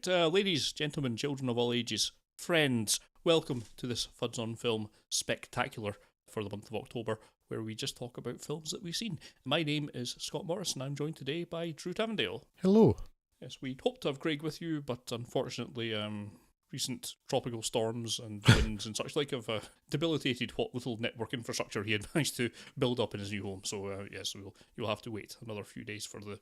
Ladies, gentlemen, children of all ages, friends, welcome to this Fuds on Film spectacular for the month of October, where we just talk about films that we've seen. My name is Scott Morris, and I'm joined today by Drew Tavendale. Hello. Yes, we'd hoped to have Craig with you, but unfortunately, recent tropical storms and winds and such like have debilitated what little network infrastructure he had managed to build up in his new home. So, yes, you'll have to wait another few days for the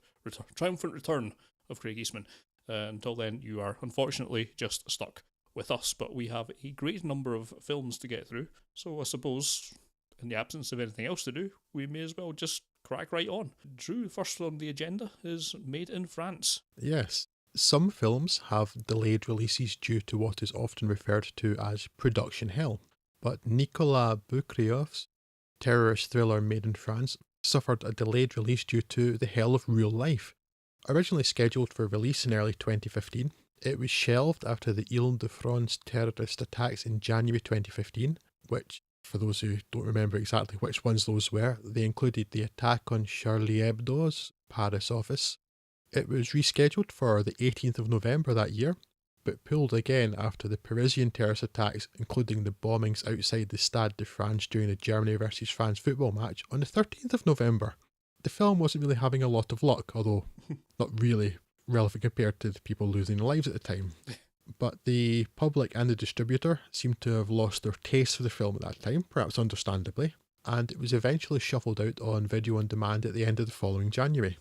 triumphant return of Craig Eastman. Until then, you are unfortunately just stuck with us, but we have a great number of films to get through, so I suppose, in the absence of anything else to do, we may as well just crack right on. Drew, first on the agenda is Made in France. Yes, some films have delayed releases due to what is often referred to as production hell, but Nicolas Boukriof's terrorist thriller Made in France suffered a delayed release due to the hell of real life. Originally scheduled for release in early 2015, it was shelved after the Ile-de-France terrorist attacks in January 2015, which, for those who don't remember exactly which ones those were, they included the attack on Charlie Hebdo's Paris office. It was rescheduled for the 18th of November that year, but pulled again after the Parisian terrorist attacks, including the bombings outside the Stade de France during the Germany versus France football match on the 13th of November. The film wasn't really having a lot of luck, although not really relevant compared to the people losing their lives at the time. But the public and the distributor seemed to have lost their taste for the film at that time, perhaps understandably, and it was eventually shuffled out on video on demand at the end of the following January.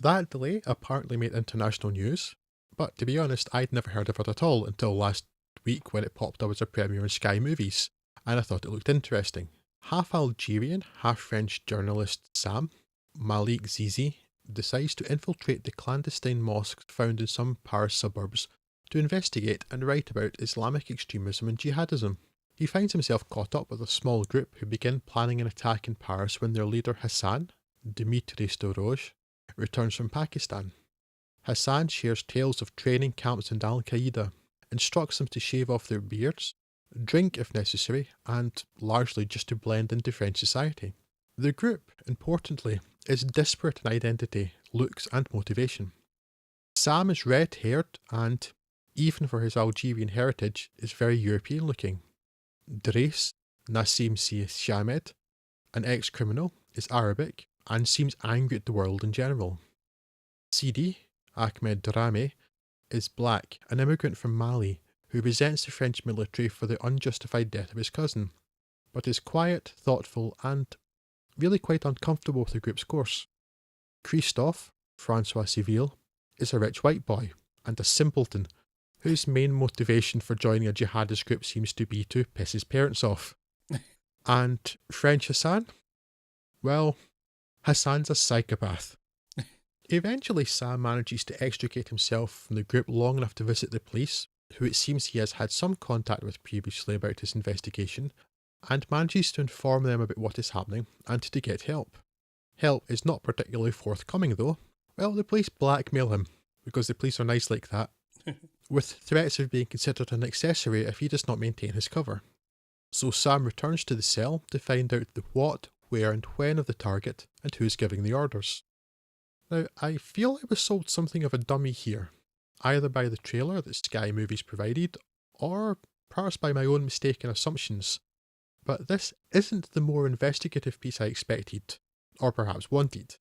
That delay apparently made international news, but to be honest, I'd never heard of it at all until last week when it popped up as a premiere on Sky Movies, and I thought it looked interesting. Half Algerian, half French journalist Sam Malik Zizi decides to infiltrate the clandestine mosques found in some Paris suburbs to investigate and write about Islamic extremism and jihadism. He finds himself caught up with a small group who begin planning an attack in Paris when their leader Hassan, Dimitri Storoj, returns from Pakistan. Hassan shares tales of training camps in Al-Qaeda, instructs them to shave off their beards, drink if necessary, and largely just to blend into French society. The group, importantly, is disparate in identity, looks and motivation. Sam is red-haired and, even for his Algerian heritage, is very European looking. Dres, Nassim Shamed, an ex-criminal, is Arabic and seems angry at the world in general. Sidi, Ahmed Drame, is black, an immigrant from Mali who resents the French military for the unjustified death of his cousin, but is quiet, thoughtful and really quite uncomfortable with the group's course. Christophe, Francois Civil, is a rich white boy and a simpleton whose main motivation for joining a jihadist group seems to be to piss his parents off. And French Hassan? Well, Hassan's a psychopath. Eventually Sam manages to extricate himself from the group long enough to visit the police, who it seems he has had some contact with previously about his investigation, and manages to inform them about what is happening and to get help. Help is not particularly forthcoming though. Well, the police blackmail him, because the police are nice like that, with threats of being considered an accessory if he does not maintain his cover. So Sam returns to the cell to find out the what, where and when of the target and who's giving the orders. Now, I feel I was sold something of a dummy here, either by the trailer that Sky Movies provided, or perhaps by my own mistaken assumptions. But this isn't the more investigative piece I expected, or perhaps wanted.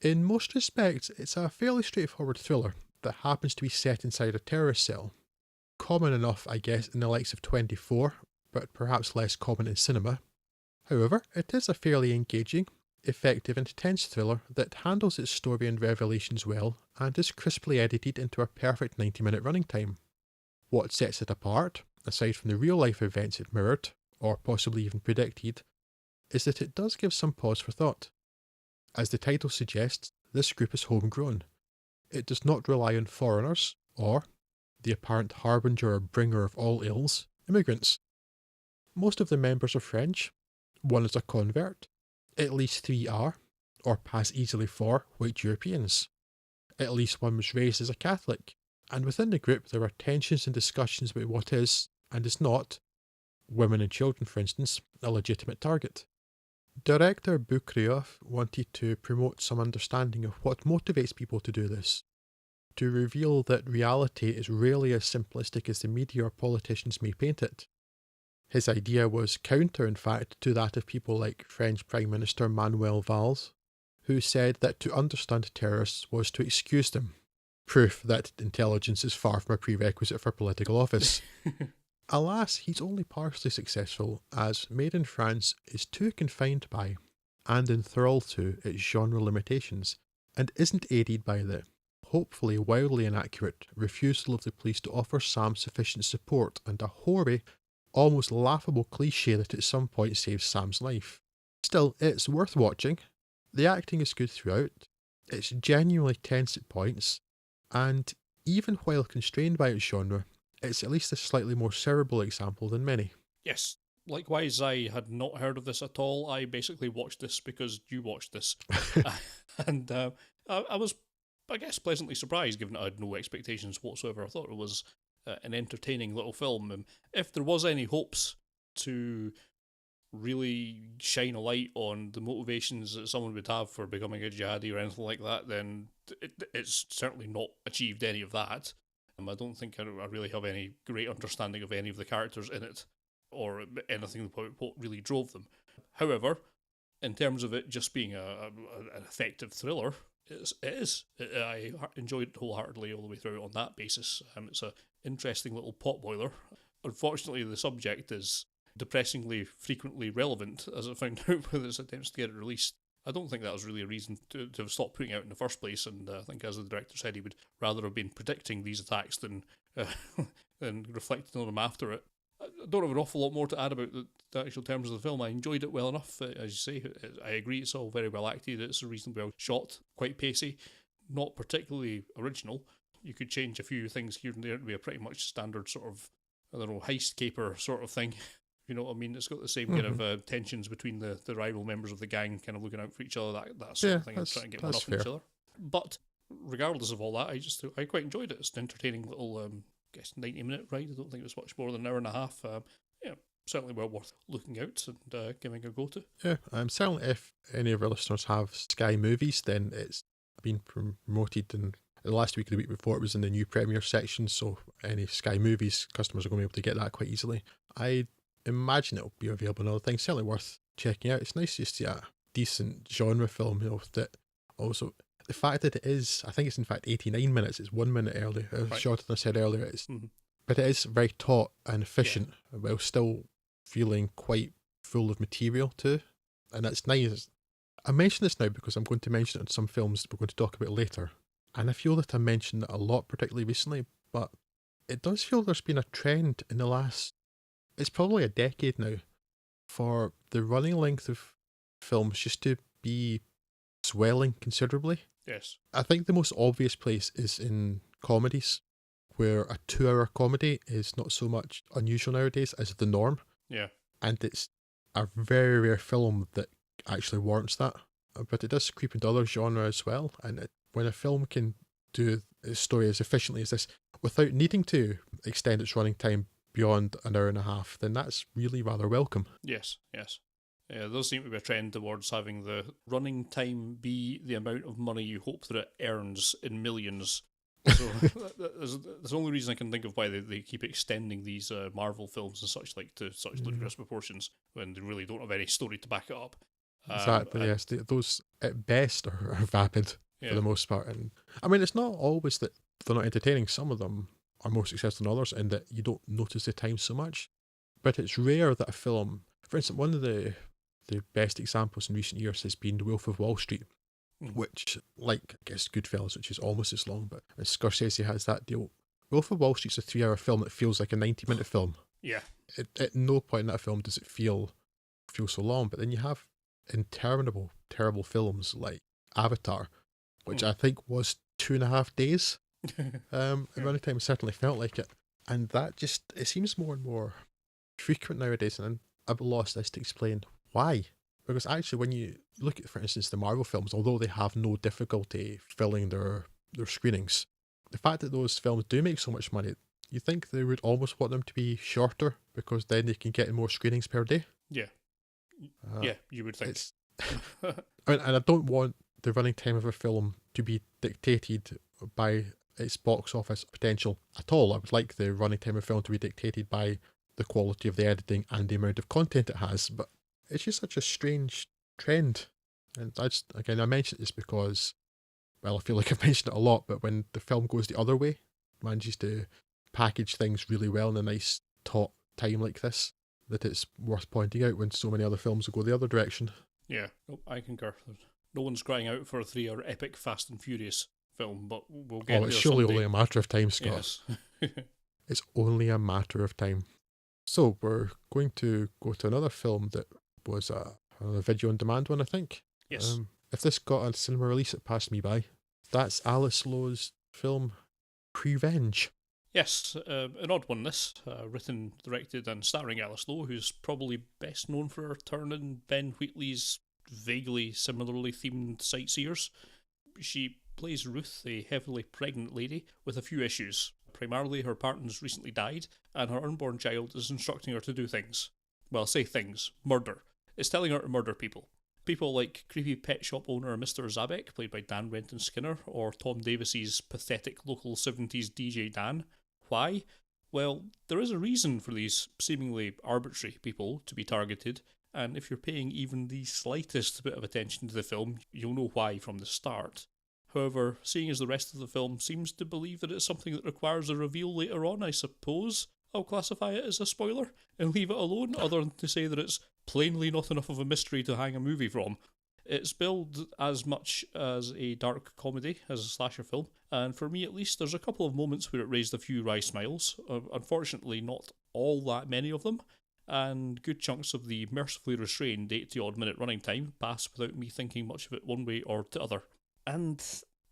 In most respects, it's a fairly straightforward thriller that happens to be set inside a terrorist cell. Common enough, I guess, in the likes of 24, but perhaps less common in cinema. However, it is a fairly engaging, effective and tense thriller that handles its story and revelations well and is crisply edited into a perfect 90-minute running time. What sets it apart, aside from the real-life events it mirrored, or possibly even predicted, is that it does give some pause for thought. As the title suggests, this group is homegrown. It does not rely on foreigners, or, the apparent harbinger or bringer of all ills, immigrants. Most of the members are French, one is a convert, at least 3 are, or pass easily for, white Europeans. At least one was raised as a Catholic, and within the group there are tensions and discussions about what is, and is not, women and children for instance, a legitimate target. Director Boukriov wanted to promote some understanding of what motivates people to do this. to reveal that reality is rarely as simplistic as the media or politicians may paint it. His idea was counter, in fact, to that of people like French Prime Minister Manuel Valls, who said that to understand terrorists was to excuse them. Proof that intelligence is far from a prerequisite for political office. Alas, he's only partially successful, as Made in France is too confined by, and enthralled to, its genre limitations, and isn't aided by the, hopefully wildly inaccurate, refusal of the police to offer Sam sufficient support and a hoary, almost laughable cliche that at some point saves Sam's life. Still, it's worth watching. The acting is good throughout, it's genuinely tense at points, and even while constrained by its genre, it's at least a slightly more cerebral example than many. Yes. Likewise, I had not heard of this at all. I basically watched this because you watched this. And I was, I guess, pleasantly surprised, given I had no expectations whatsoever. I thought it was an entertaining little film. And if there was any hopes to really shine a light on the motivations that someone would have for becoming a jihadi or anything like that, then it's certainly not achieved any of that. I don't think I really have any great understanding of any of the characters in it, or anything about what really drove them. However, in terms of it just being an effective thriller, it is. I enjoyed it wholeheartedly all the way through on that basis. It's an interesting little potboiler. Unfortunately, the subject is depressingly frequently relevant, as I found out with its attempts to get it released. I don't think that was really a reason to have stopped putting it out in the first place, and I think, as the director said, he would rather have been predicting these attacks than than reflecting on them after it. I don't have an awful lot more to add about the actual terms of the film. I enjoyed it well enough, as you say. I agree, it's all very well acted, it's reasonably well shot, quite pacey, not particularly original. You could change a few things here and there to be a pretty much standard sort of, I don't know, heist caper sort of thing. You know what I mean? It's got the same kind of tensions between the rival members of the gang, kind of looking out for each other, that sort of thing, and trying to get one off each other. But regardless of all that, I quite enjoyed it. It's an entertaining little, I guess, 90-minute ride. I don't think it was much more than an hour and a half. Certainly well worth looking out and giving a go to. Yeah, certainly if any of our listeners have Sky Movies, then it's been promoted in the last week or the week before. It was in the new premiere section, so any Sky Movies customers are going to be able to get that quite easily. I imagine it'll be available on other things. Certainly worth checking out. It's nice to see a decent genre film, that also the fact that it is, I think it's in fact 89 minutes, it's 1 minute early, shorter than I said earlier, but it is very taut and efficient, while still feeling quite full of material too, and that's nice. I mention this now because I'm going to mention it in some films that we're going to talk about later, and I feel that I mentioned it a lot, particularly recently, but it does feel there's been a trend in the last, it's probably a decade now, for the running length of films just to be swelling considerably. Yes. I think the most obvious place is in comedies, where a 2-hour comedy is not so much unusual nowadays as the norm. Yeah. And it's a very rare film that actually warrants that. But it does creep into other genres as well. And when a film can do its story as efficiently as this, without needing to extend its running time beyond an hour and a half, then that's really rather welcome. Yes. Yeah, there does seem to be a trend towards having the running time be the amount of money you hope that it earns in millions. So that's the only reason I can think of why they keep extending these Marvel films and such like to such ludicrous proportions when they really don't have any story to back it up. Exactly, yes. Those at best are vapid for the most part. And I mean, it's not always that they're not entertaining. Some of them are more successful than others in that you don't notice the time so much. But it's rare that a film, for instance, one of the best examples in recent years has been The Wolf of Wall Street, which, like, I guess, Goodfellas, which is almost as long, but Scorsese has that deal. Wolf of Wall Street's a 3-hour film that feels like a 90-minute film. Yeah. At no point in that film does it feel so long, but then you have interminable, terrible films like Avatar, which I think was 2.5 days. Running time certainly felt like it. And that just, it seems more and more frequent nowadays, and I've lost this to explain why. Because actually, when you look at, for instance, the Marvel films, although they have no difficulty filling their screenings, the fact that those films do make so much money, you think they would almost want them to be shorter, because then they can get more screenings per day. Yeah. Yeah, you would think. And I don't want the running time of a film to be dictated by its box office potential at all. I would like the running time of film to be dictated by the quality of the editing and the amount of content it has, but it's just such a strange trend. And I mention this because, well, I feel like I've mentioned it a lot, but when the film goes the other way, manages to package things really well in a nice taut time like this, that it's worth pointing out when so many other films will go the other direction. Yeah, I concur. No one's crying out for a 3-hour epic Fast and Furious film, but we'll get there. Oh, it's surely someday. only a matter of time, Scott. Yes. It's only a matter of time. So we're going to go to another film that was a video on demand one, I think. Yes. If this got a cinema release, it passed me by. That's Alice Lowe's film Prevenge. Yes, an odd one this. Written, directed and starring Alice Lowe, who's probably best known for her turn in Ben Wheatley's vaguely similarly themed Sightseers. She plays Ruth, a heavily pregnant lady with a few issues. Primarily, her partner's recently died, and her unborn child is instructing her to do things. Well, say things. Murder. It's telling her to murder people. People like creepy pet shop owner Mr. Zabek, played by Dan Renton Skinner, or Tom Davis's pathetic local 70s DJ Dan. Why? Well, there is a reason for these seemingly arbitrary people to be targeted, and if you're paying even the slightest bit of attention to the film, you'll know why from the start. However, seeing as the rest of the film seems to believe that it's something that requires a reveal later on, I suppose I'll classify it as a spoiler and leave it alone, other than to say that it's plainly not enough of a mystery to hang a movie from. It's billed as much as a dark comedy as a slasher film, and for me at least, there's a couple of moments where it raised a few wry smiles. Unfortunately, not all that many of them, and good chunks of the mercifully restrained 80-odd minute running time pass without me thinking much of it one way or the other. And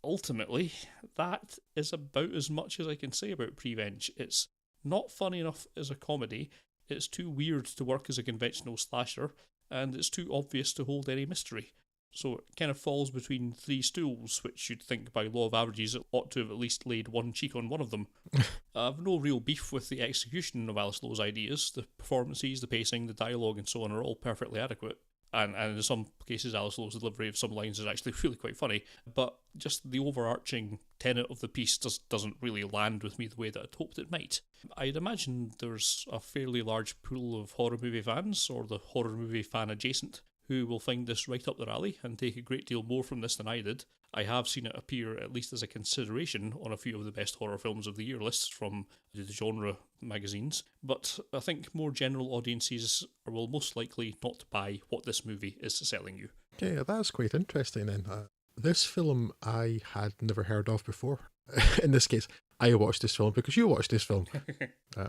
ultimately, that is about as much as I can say about Prevenge. It's not funny enough as a comedy, it's too weird to work as a conventional slasher, and it's too obvious to hold any mystery. So it kind of falls between three stools, which you'd think by law of averages it ought to have at least laid one cheek on one of them. I've no real beef with the execution of Alice Lowe's ideas. The performances, the pacing, the dialogue and so on are all perfectly adequate. And in some cases Alice Lowe's delivery of some lines is actually really quite funny. But just the overarching tenet of the piece doesn't really land with me the way that I'd hoped it might. I'd imagine there's a fairly large pool of horror movie fans, or the horror movie fan adjacent, who will find this right up their alley and take a great deal more from this than I did. I have seen it appear, at least as a consideration, on a few of the best horror films of the year lists from the genre magazines, but I think more general audiences will most likely not buy what this movie is selling you. Yeah, that's quite interesting then. This film I had never heard of before. In this case, I watched this film because you watched this film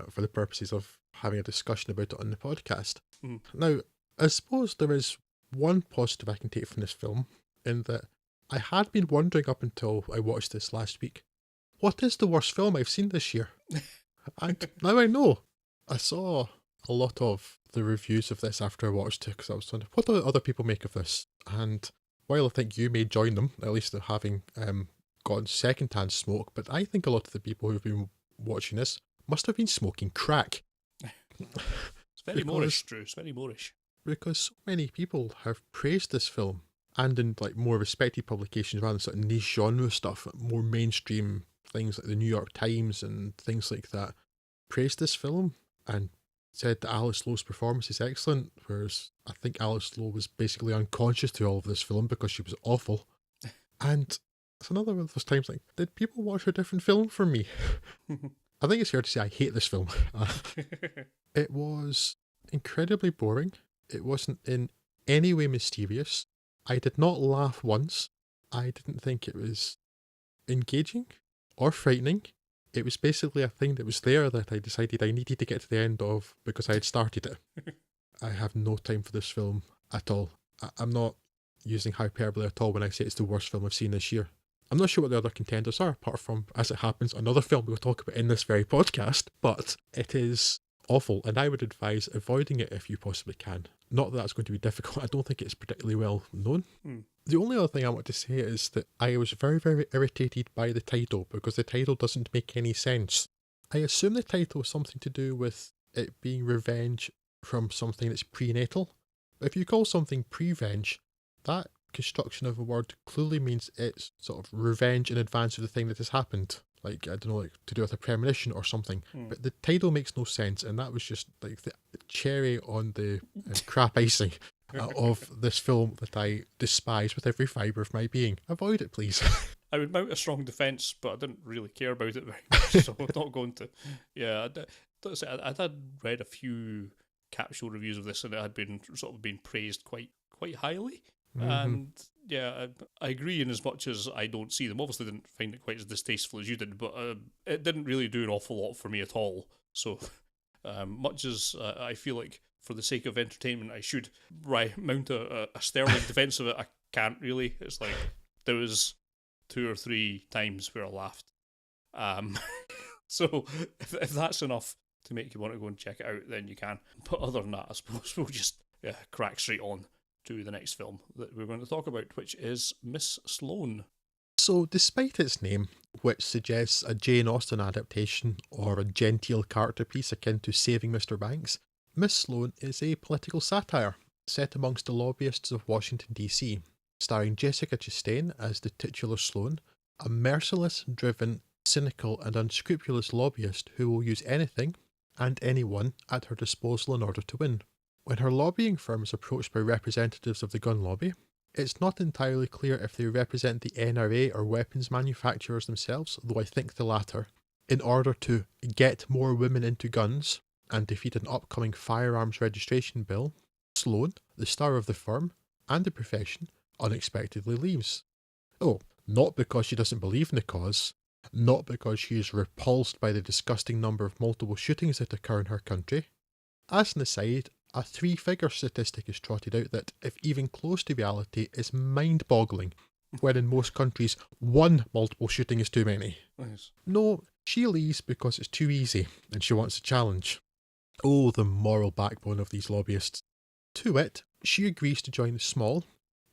for the purposes of having a discussion about it on the podcast. Mm. Now, I suppose there is one positive I can take from this film, in that I had been wondering up until I watched this last week, what is the worst film I've seen this year? And now I know. I saw a lot of the reviews of this after I watched it, because I was wondering, what do other people make of this? And while I think you may join them, at least having gotten second-hand smoke, but I think a lot of the people who've been watching this must have been smoking crack. It's very Moorish, Drew. It's very Moorish. Because so many people have praised this film, and in like more respected publications rather than sort of niche genre stuff, more mainstream things like the New York Times and things like that, praised this film and said that Alice Lowe's performance is excellent, whereas I think Alice Lowe was basically unconscious to all of this film because she was awful. And it's another one of those times like, did people watch a different film from me? I think it's fair to say I hate this film. It was incredibly boring. It wasn't in any way mysterious. I did not laugh once. I didn't think it was engaging or frightening. It was basically a thing that was there that I decided I needed to get to the end of because I had started it. I have no time for this film at all. I'm not using hyperbole at all when I say it's the worst film I've seen this year. I'm not sure what the other contenders are, apart from, as it happens, another film we'll talk about in this very podcast, but it is awful, and I would advise avoiding it if you possibly can. Not that that's going to be difficult. I don't think it's particularly well known. The only other thing I want to say is that I was very, very irritated by the title, because the title doesn't make any sense. I assume the title was something to do with it being revenge from something that's prenatal. But if you call something Prevenge, that construction of a word clearly means it's sort of revenge in advance of the thing that has happened. Like, I don't know, like to do with a premonition or something. But the title makes no sense, and that was just like the cherry on the crap icing of this film that I despise with every fibre of my being. Avoid it, please. I would mount a strong defence, but I didn't really care about it very much, so I'm not going to. Yeah, I had read a few capsule reviews of this, and it had been sort of been praised quite highly. And yeah, I agree in as much as I don't see them. Obviously, didn't find it quite as distasteful as you did, but it didn't really do an awful lot for me at all. So, much as I feel like for the sake of entertainment, I should mount a sterling defence of it, I can't really. It's like there was 2 or 3 times where I laughed. So if that's enough to make you want to go and check it out, then you can. But other than that, I suppose we'll just crack straight on to the next film that we're going to talk about, which is Miss Sloane. So, despite its name, which suggests a Jane Austen adaptation or a genteel character piece akin to Saving Mr. Banks, Miss Sloane is a political satire set amongst the lobbyists of Washington, D.C., starring Jessica Chastain as the titular Sloane, a merciless, driven, cynical and unscrupulous lobbyist who will use anything and anyone at her disposal in order to win. When her lobbying firm is approached by representatives of the gun lobby, it's not entirely clear if they represent the NRA or weapons manufacturers themselves, though I think the latter, in order to get more women into guns and defeat an upcoming firearms registration bill. Sloane, the star of the firm and the profession, unexpectedly leaves. Oh, not because she doesn't believe in the cause, not because she is repulsed by the disgusting number of multiple shootings that occur in her country. As an aside, a 3-figure statistic is trotted out that, if even close to reality, is mind-boggling, when in most countries, 1 multiple shooting is too many. Nice. No, she leaves because it's too easy, and she wants a challenge. Oh, the moral backbone of these lobbyists. To wit, she agrees to join the small,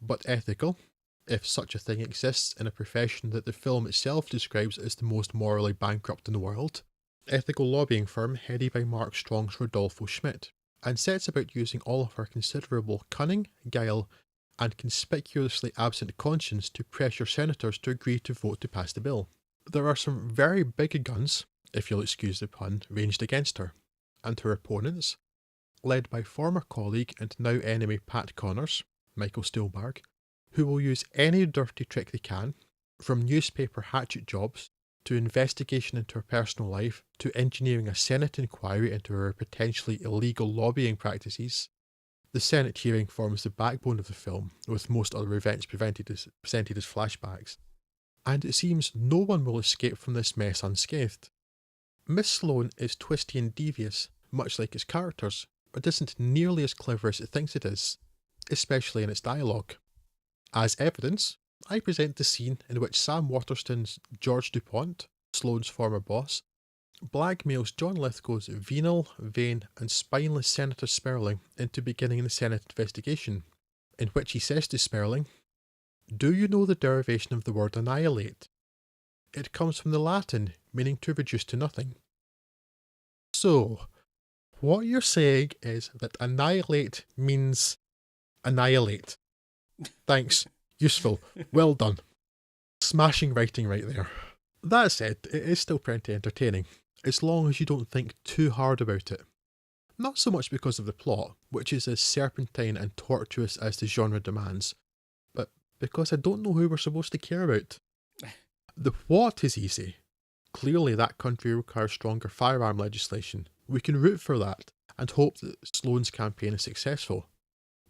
but ethical, if such a thing exists in a profession that the film itself describes as the most morally bankrupt in the world, ethical lobbying firm headed by Mark Strong's Rodolfo Schmidt, and sets about using all of her considerable cunning, guile, and conspicuously absent conscience to pressure senators to agree to vote to pass the bill. There are some very big guns, if you'll excuse the pun, ranged against her, and her opponents, led by former colleague and now enemy Pat Connors, Michael Stuhlbarg, who will use any dirty trick they can, from newspaper hatchet jobs to investigation into her personal life, to engineering a Senate inquiry into her potentially illegal lobbying practices. The Senate hearing forms the backbone of the film, with most other events presented as flashbacks. And it seems no one will escape from this mess unscathed. Miss Sloane is twisty and devious, much like its characters, but isn't nearly as clever as it thinks it is, especially in its dialogue. As evidence, I present the scene in which Sam Waterston's George DuPont, Sloane's former boss, blackmails John Lithgow's venal, vain, and spineless Senator Sperling into beginning the Senate investigation, in which he says to Sperling, "Do you know the derivation of the word annihilate? It comes from the Latin, meaning to reduce to nothing." So, what you're saying is that annihilate means annihilate. Thanks. Useful. Well done. Smashing writing right there. That said, it is still pretty entertaining, as long as you don't think too hard about it. Not so much because of the plot, which is as serpentine and tortuous as the genre demands, but because I don't know who we're supposed to care about. The what is easy. Clearly that country requires stronger firearm legislation. We can root for that, and hope that Sloane's campaign is successful.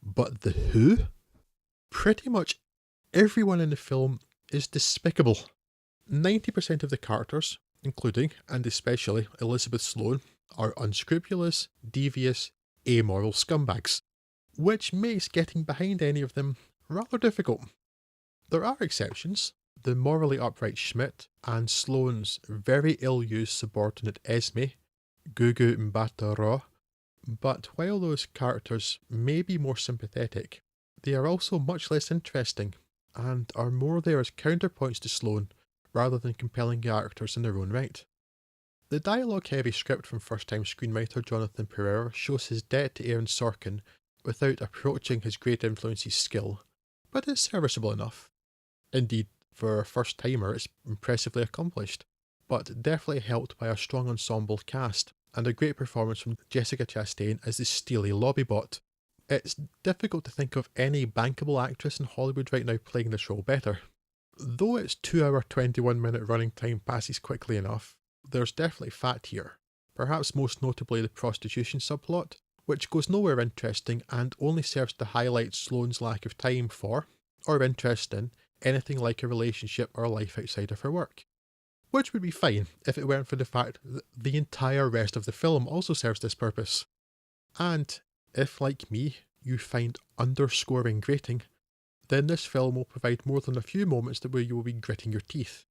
But the who? Pretty much everyone in the film is despicable. 90% of the characters, including and especially Elizabeth Sloane, are unscrupulous, devious, amoral scumbags, which makes getting behind any of them rather difficult. There are exceptions, the morally upright Schmidt and Sloane's very ill-used subordinate Esme, Gugu Mbata Raw, but while those characters may be more sympathetic, they are also much less interesting, and are more there as counterpoints to Sloane, rather than compelling characters in their own right. The dialogue-heavy script from first-time screenwriter Jonathan Pereira shows his debt to Aaron Sorkin without approaching his great influence's skill, but it's serviceable enough. Indeed, for a first-timer, it's impressively accomplished. but definitely helped by a strong ensemble cast and a great performance from Jessica Chastain as the steely lobbybot. It's difficult to think of any bankable actress in Hollywood right now playing this role better. Though its 2-hour 21-minute running time passes quickly enough, there's definitely fat here, perhaps most notably the prostitution subplot, which goes nowhere interesting and only serves to highlight Sloane's lack of time for, or interest in, anything like a relationship or life outside of her work. Which would be fine if it weren't for the fact that the entire rest of the film also serves this purpose. And if, like me, you find underscoring grating, then this film will provide more than a few moments where you will be gritting your teeth.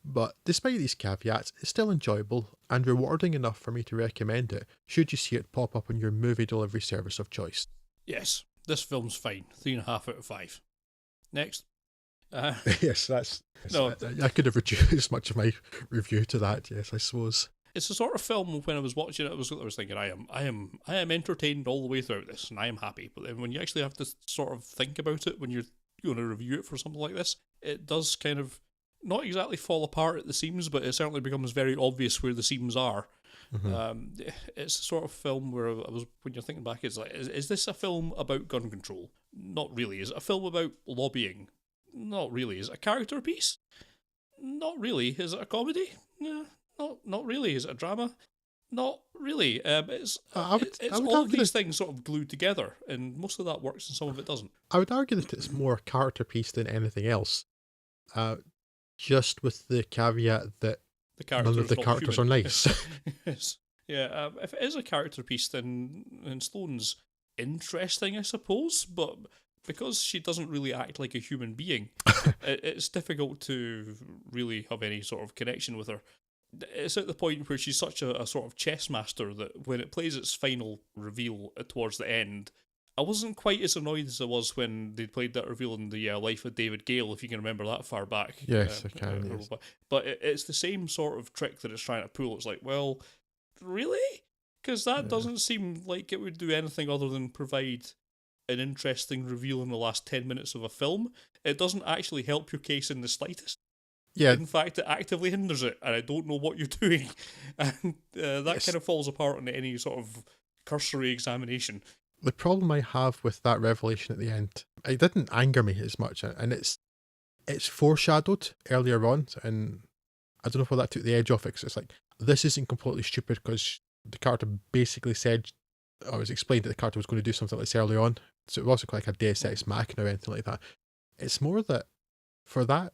But despite these caveats, it's still enjoyable and rewarding enough for me to recommend it should you see it pop up on your movie delivery service of choice. Yes, this film's fine. 3.5 out of 5. Next. Yes, No. I could have reduced much of my review to that, yes, I suppose. It's the sort of film when I was watching it, I was thinking, I am entertained all the way throughout this, and I am happy. But then when you actually have to sort of think about it when you're going to review it for something like this, it does kind of not exactly fall apart at the seams, but it certainly becomes very obvious where the seams are. Mm-hmm. It's the sort of film where when you're thinking back, it's like, is this a film about gun control? Not really. Is it a film about lobbying? Not really. Is it a character piece? Not really. Is it a comedy? No. Not really. Is it a drama? Not really. It's all of these things sort of glued together, and most of that works and some of it doesn't. I would argue that it's more a character piece than anything else. Just with the caveat that none of the characters are nice. Yes. Yeah, if it is a character piece, then Sloane's interesting, I suppose, but because she doesn't really act like a human being, it's difficult to really have any sort of connection with her. It's at the point where she's such a sort of chess master that when it plays its final reveal towards the end, I wasn't quite as annoyed as I was when they played that reveal in the Life of David Gale, if you can remember that far back. Yes, I can. Yes. But it's the same sort of trick that it's trying to pull. It's like, well, really? Because that doesn't seem like it would do anything other than provide an interesting reveal in the last 10 minutes of a film. It doesn't actually help your case in the slightest. Yeah. In fact, it actively hinders it, and I don't know what you're doing. And that kind of falls apart on any sort of cursory examination. The problem I have with that revelation at the end, it didn't anger me as much, and it's foreshadowed earlier on, and I don't know whether that took the edge off it, 'cause it's like, this isn't completely stupid because the character basically said, or was explained that the character was going to do something like this early on, so it wasn't like a Deus Ex Machina or anything like that. It's more that for that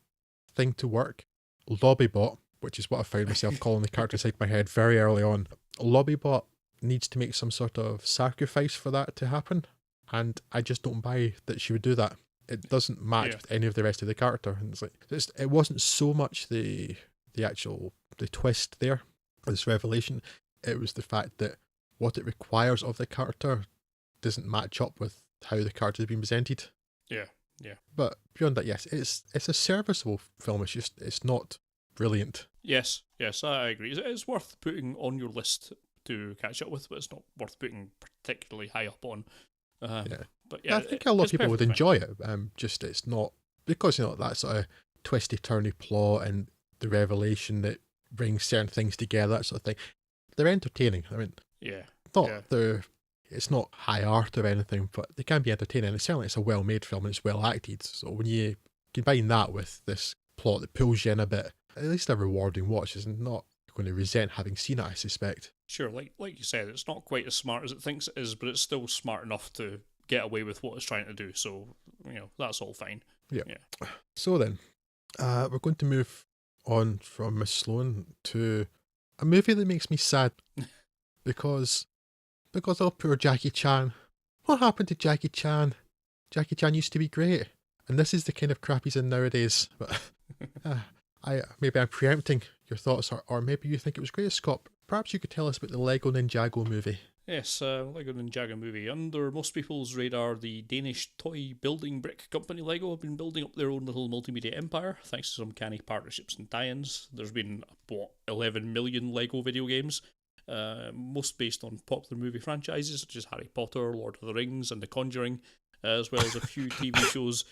thing to work, Lobbybot, which is what I found myself calling the character inside my head very early on, Lobbybot needs to make some sort of sacrifice for that to happen, and I just don't buy that she would do that. It doesn't match with any of the rest of the character, and it's like, it wasn't so much the twist there, this revelation. It was the fact that what it requires of the character doesn't match up with how the character has been presented. Yeah. But beyond that, yes, it's a serviceable film. It's not brilliant. Yes, I agree. It's worth putting on your list to catch up with, but it's not worth putting particularly high up on. But yeah, I think a lot of people would enjoy it. Just it's not, because that sort of twisty turny plot and the revelation that brings certain things together, that sort of thing. They're entertaining. I mean, it's not high art or anything, but they can be entertaining. And certainly it's a well-made film and it's well acted. So when you combine that with this plot that pulls you in a bit, at least a rewarding watch. Is not going to resent having seen it, I suspect. Sure, like you said, it's not quite as smart as it thinks it is, but it's still smart enough to get away with what it's trying to do. So, that's all fine. Yeah. So then, we're going to move on from Miss Sloane to a movie that makes me sad because oh, poor Jackie Chan. What happened to Jackie Chan? Jackie Chan used to be great, and this is the kind of crap he's in nowadays. But maybe I'm preempting your thoughts, or maybe you think it was great, Scott. Perhaps you could tell us about the Lego Ninjago movie. Yes, Lego Ninjago movie. Under most people's radar, the Danish toy building brick company Lego have been building up their own little multimedia empire, thanks to some canny partnerships and tie-ins. There's been, 11 million Lego video games, most based on popular movie franchises such as Harry Potter, Lord of the Rings, and The Conjuring, as well as a few TV shows.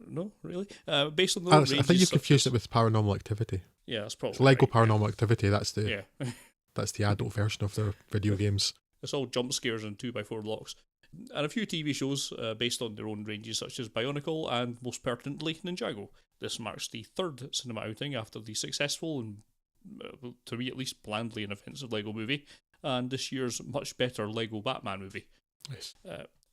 No, really? Based on the I think you confused it with Paranormal Activity. Yeah, that's probably It's Lego right, Paranormal Activity. That's the yeah. that's the adult version of their video games. It's all jump scares and 2x4 blocks. And a few TV shows based on their own ranges, such as Bionicle and, most pertinently, Ninjago. This marks the third cinema outing after the successful and, to me at least, blandly inoffensive Lego movie, and this year's much better Lego Batman movie. Yes.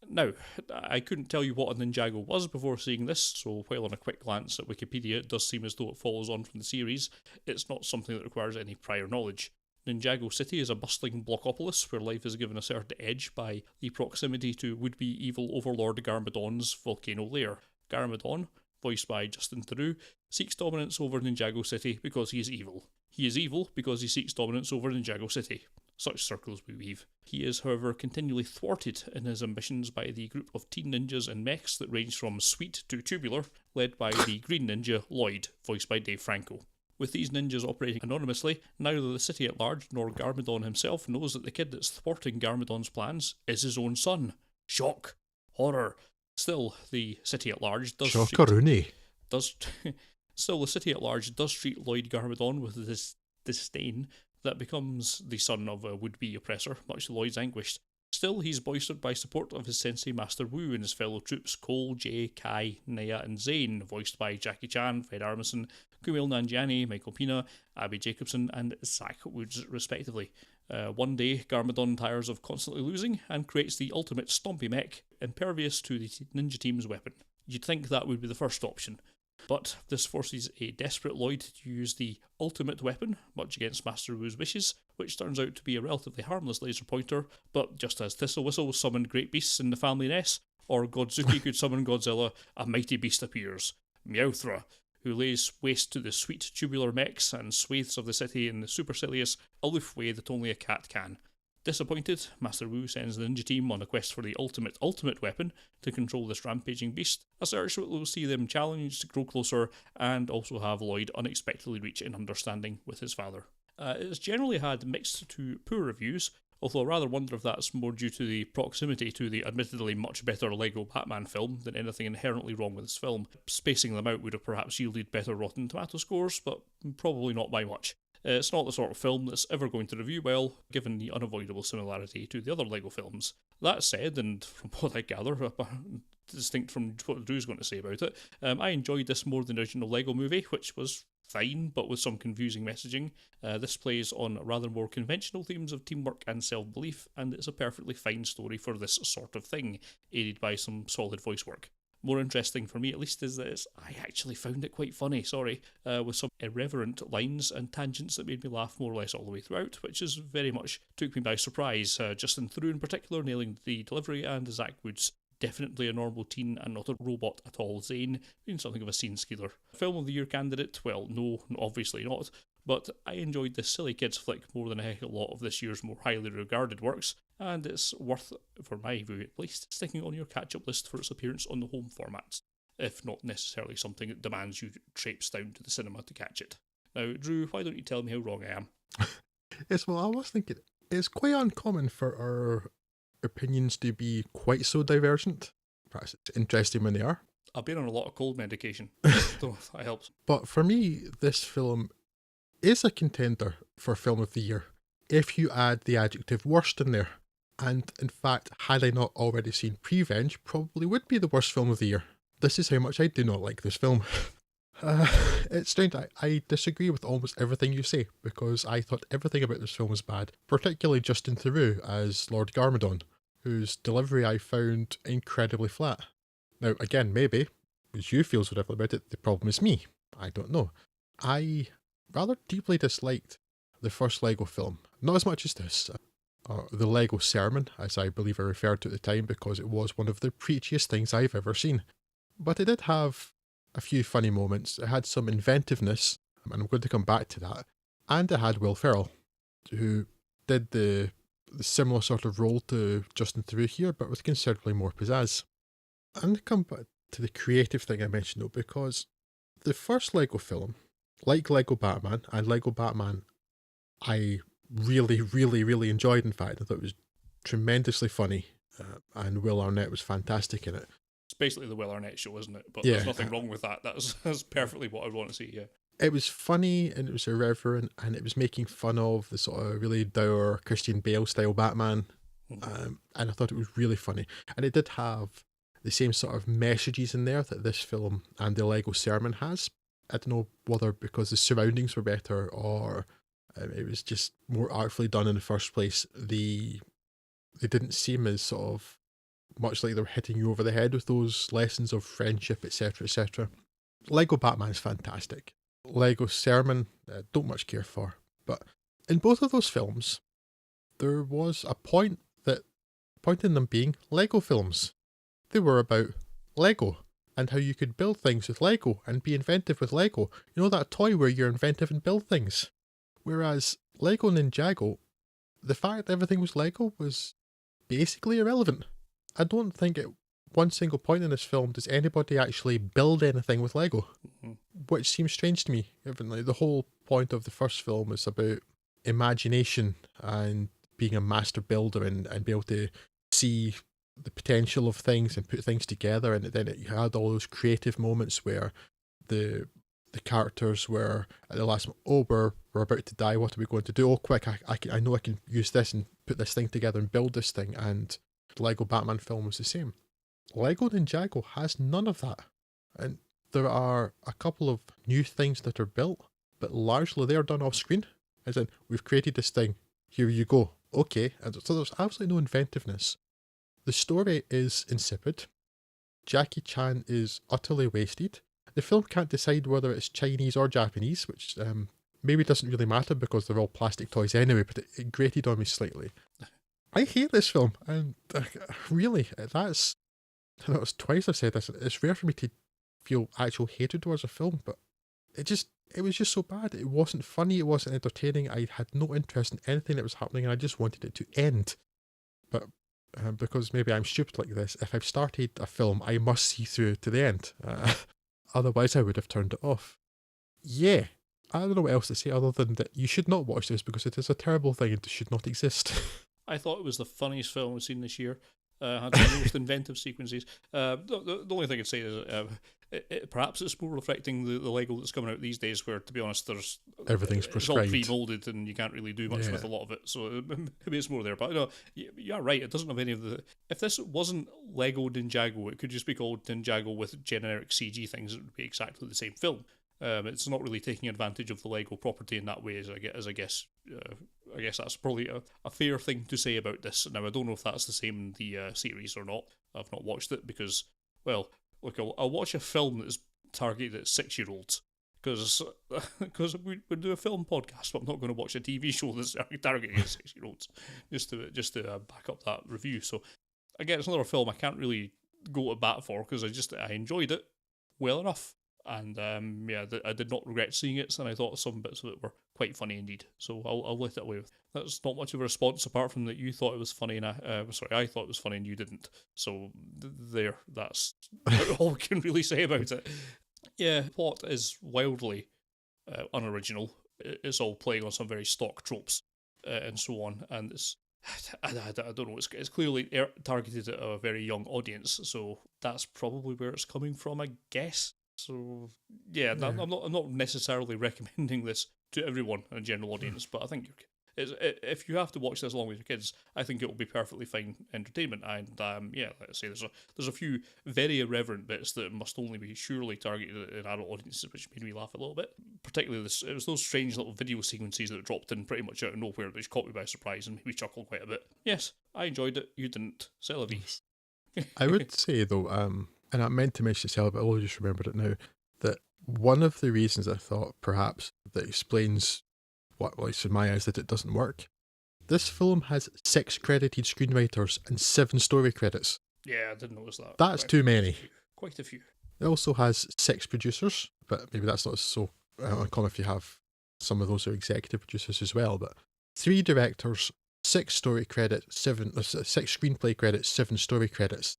Now, I couldn't tell you what a Ninjago was before seeing this, so while on a quick glance at Wikipedia it does seem as though it follows on from the series, it's not something that requires any prior knowledge. Ninjago City is a bustling blockopolis where life is given a certain edge by the proximity to would-be evil overlord Garmadon's volcano lair. Garmadon, voiced by Justin Theroux, seeks dominance over Ninjago City because he is evil. He is evil because he seeks dominance over Ninjago City. Such circles we weave. He is, however, continually thwarted in his ambitions by the group of teen ninjas and mechs that range from sweet to tubular, led by the Green Ninja, Lloyd, voiced by Dave Franco. With these ninjas operating anonymously, neither the city at large nor Garmadon himself knows that the kid that's thwarting Garmadon's plans is his own son. Shock. Horror. Still, the city at large does Still, the city at large does treat Lloyd Garmadon with this disdain that becomes the son of a would-be oppressor, much to Lloyd's anguish. Still, he's bolstered by support of his sensei Master Wu and his fellow troops Cole, Jay, Kai, Naya and Zane, voiced by Jackie Chan, Fred Armisen, Kumail Nanjiani, Michael Pena, Abby Jacobson and Zach Woods, respectively. One day, Garmadon tires of constantly losing and creates the ultimate stompy mech, impervious to the ninja team's weapon. You'd think that would be the first option. But this forces a desperate Lloyd to use the ultimate weapon, much against Master Wu's wishes, which turns out to be a relatively harmless laser pointer, but just as Thistle Whistle summoned great beasts in the family nest, or Godzuki could summon Godzilla, a mighty beast appears, Meowthra, who lays waste to the sweet tubular mechs and swathes of the city in the supercilious, aloof way that only a cat can. Disappointed, Master Wu sends the ninja team on a quest for the ultimate weapon to control this rampaging beast, a search that will see them challenged to grow closer and also have Lloyd unexpectedly reach an understanding with his father. It's generally had mixed to poor reviews, although I rather wonder if that's more due to the proximity to the admittedly much better Lego Batman film than anything inherently wrong with this film. Spacing them out would have perhaps yielded better Rotten Tomato scores, but probably not by much. It's not the sort of film that's ever going to review well, given the unavoidable similarity to the other Lego films. That said, and from what I gather, distinct from what Drew's going to say about it, I enjoyed this more than the original Lego movie, which was fine, but with some confusing messaging. This plays on rather more conventional themes of teamwork and self-belief, and it's a perfectly fine story for this sort of thing, aided by some solid voice work. More interesting for me at least is that I actually found it quite funny, with some irreverent lines and tangents that made me laugh more or less all the way throughout, which is very much took me by surprise. Justin Theroux in particular nailing the delivery, and Zach Woods definitely a normal teen and not a robot at all. Zane being something of a scene stealer. Film of the Year candidate? Well, no, obviously not. But I enjoyed this silly kids flick more than a heck of a lot of this year's more highly regarded works, and it's worth, for my view at least, sticking on your catch-up list for its appearance on the home formats, if not necessarily something that demands you traipse down to the cinema to catch it. Now, Drew, why don't you tell me how wrong I am? Yes, well, I was thinking, it's quite uncommon for our opinions to be quite so divergent. Perhaps it's interesting when they are. I've been on a lot of cold medication, so that helps. But for me, this film is a contender for Film of the Year, if you add the adjective worst in there. And in fact, had I not already seen Prevenge, probably would be the worst film of the year. This is how much I do not like this film. It's strange, I disagree with almost everything you say, because I thought everything about this film was bad, particularly Justin Theroux as Lord Garmadon, whose delivery I found incredibly flat. Now, again, maybe, as you feel so differently about it, the problem is me. I don't know. I rather deeply disliked the first Lego film, not as much as this. The Lego Sermon, as I believe I referred to at the time, because it was one of the preachiest things I've ever seen. But it did have a few funny moments, it had some inventiveness, and I'm going to come back to that, and it had Will Ferrell, who did the similar sort of role to Justin Theroux here, but with considerably more pizzazz. And to come back to the creative thing I mentioned though, because the first Lego film, like Lego Batman, and Lego Batman I really, really, really enjoyed, in fact. I thought it was tremendously funny, and Will Arnett was fantastic in it. It's basically the Will Arnett show, isn't it? But Yeah, there's nothing wrong with that. That's perfectly what I'd want to see, yeah. It was funny and it was irreverent and it was making fun of the sort of really dour Christian Bale style Batman. And I thought it was really funny. And it did have the same sort of messages in there that this film and the Lego Sermon has. I don't know whether because the surroundings were better or it was just more artfully done in the first place. They didn't seem as sort of much like they were hitting you over the head with those lessons of friendship, etc., etc. Lego Batman's fantastic. Lego Sermon, don't much care for. But in both of those films, there was a point in them being Lego films. They were about Lego and how you could build things with Lego and be inventive with Lego. You know that toy where you're inventive and build things? Whereas Lego Ninjago, the fact that everything was Lego was basically irrelevant. I don't think at one single point in this film does anybody actually build anything with Lego, which seems strange to me. Even like the whole point of the first film is about imagination and being a master builder and be able to see the potential of things and put things together. And then you had all those creative moments where the characters were at the last, we're about to die, what are we going to do? Oh, quick, I know I can use this and put this thing together and build this thing. And the Lego Batman film was the same. Lego Ninjago has none of that. And there are a couple of new things that are built, but largely they are done off screen. As in, we've created this thing, here you go. Okay, and so there's absolutely no inventiveness. The story is insipid. Jackie Chan is utterly wasted. The film can't decide whether it's Chinese or Japanese, which maybe doesn't really matter because they're all plastic toys anyway, but it grated on me slightly. I hate this film, and really, that's... I know it's twice I've said this. It's rare for me to feel actual hatred towards a film, but it was just so bad. It wasn't funny, it wasn't entertaining, I had no interest in anything that was happening, and I just wanted it to end. But because maybe I'm stupid like this, if I've started a film, I must see through to the end. Otherwise, I would have turned it off. Yeah, I don't know what else to say other than that you should not watch this because it is a terrible thing and it should not exist. I thought it was the funniest film we've seen this year. Had the most inventive sequences. The only thing I'd say is perhaps it's more reflecting the Lego that's coming out these days, where, to be honest, everything's prescribed. It's all pre-molded and you can't really do much with a lot of it. So maybe it's more there. But no, you're right. It doesn't have any of the. If this wasn't Lego Ninjago, it could just be called Ninjago with generic CG things. It would be exactly the same film. It's not really taking advantage of the Lego property in that way, as I guess. I guess that's probably a fair thing to say about this. Now, I don't know if that's the same in the series or not. I've not watched it because, well, look, I'll watch a film that is targeted at 6-year-olds because we do a film podcast, but I'm not going to watch a TV show that's targeted at 6-year-olds just to back up that review. So, again, it's another film I can't really go to bat for because I enjoyed it well enough. And I did not regret seeing it, and I thought some bits of it were quite funny indeed. So I'll let it away with. That's not much of a response apart from that you thought it was funny, and I thought it was funny and you didn't. So that's all we can really say about it. Yeah, plot is wildly unoriginal. It's all playing on some very stock tropes and so on, and I don't know. It's clearly targeted at a very young audience, so that's probably where it's coming from, I guess. So yeah. I'm not necessarily recommending this to everyone in a general audience, but I think if you have to watch this along with your kids, I think it will be perfectly fine entertainment. And let's say there's a few very irreverent bits that must only be surely targeted at adult audiences, which made me laugh a little bit. Particularly it was those strange little video sequences that dropped in pretty much out of nowhere, which caught me by surprise and made me chuckle quite a bit. Yes, I enjoyed it. You didn't. C'est la vie. I would say though, and I meant to mention it, but I only just remembered it now, that one of the reasons I thought perhaps that explains what, at least in my eyes, that it doesn't work. This film has 6 credited screenwriters and 7 story credits. Yeah, I didn't notice that. That's too many. Quite a few. It also has 6 producers, but maybe that's not so uncommon if you have some of those are executive producers as well, but 3 directors, 6 story credits, 6 screenplay credits, 7 story credits.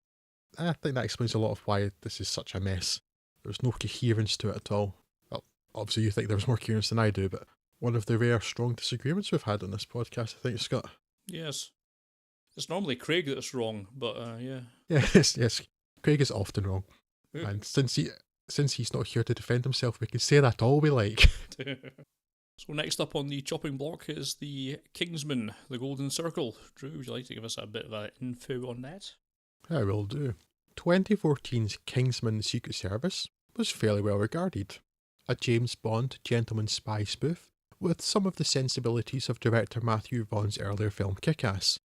I think that explains a lot of why this is such a mess. There's no coherence to it at all. Well, obviously you think there's more coherence than I do, but one of the rare strong disagreements we've had on this podcast, I think, Scott. Yes. It's normally Craig that's wrong, but yeah. Yes. Craig is often wrong. And since Since he's not here to defend himself, we can say that all we like. So next up on the chopping block is the Kingsman, the Golden Circle. Drew, would you like to give us a bit of info on that? I will do. 2014's Kingsman Secret Service was fairly well regarded. A James Bond gentleman spy spoof with some of the sensibilities of director Matthew Vaughn's earlier film Kick-Ass.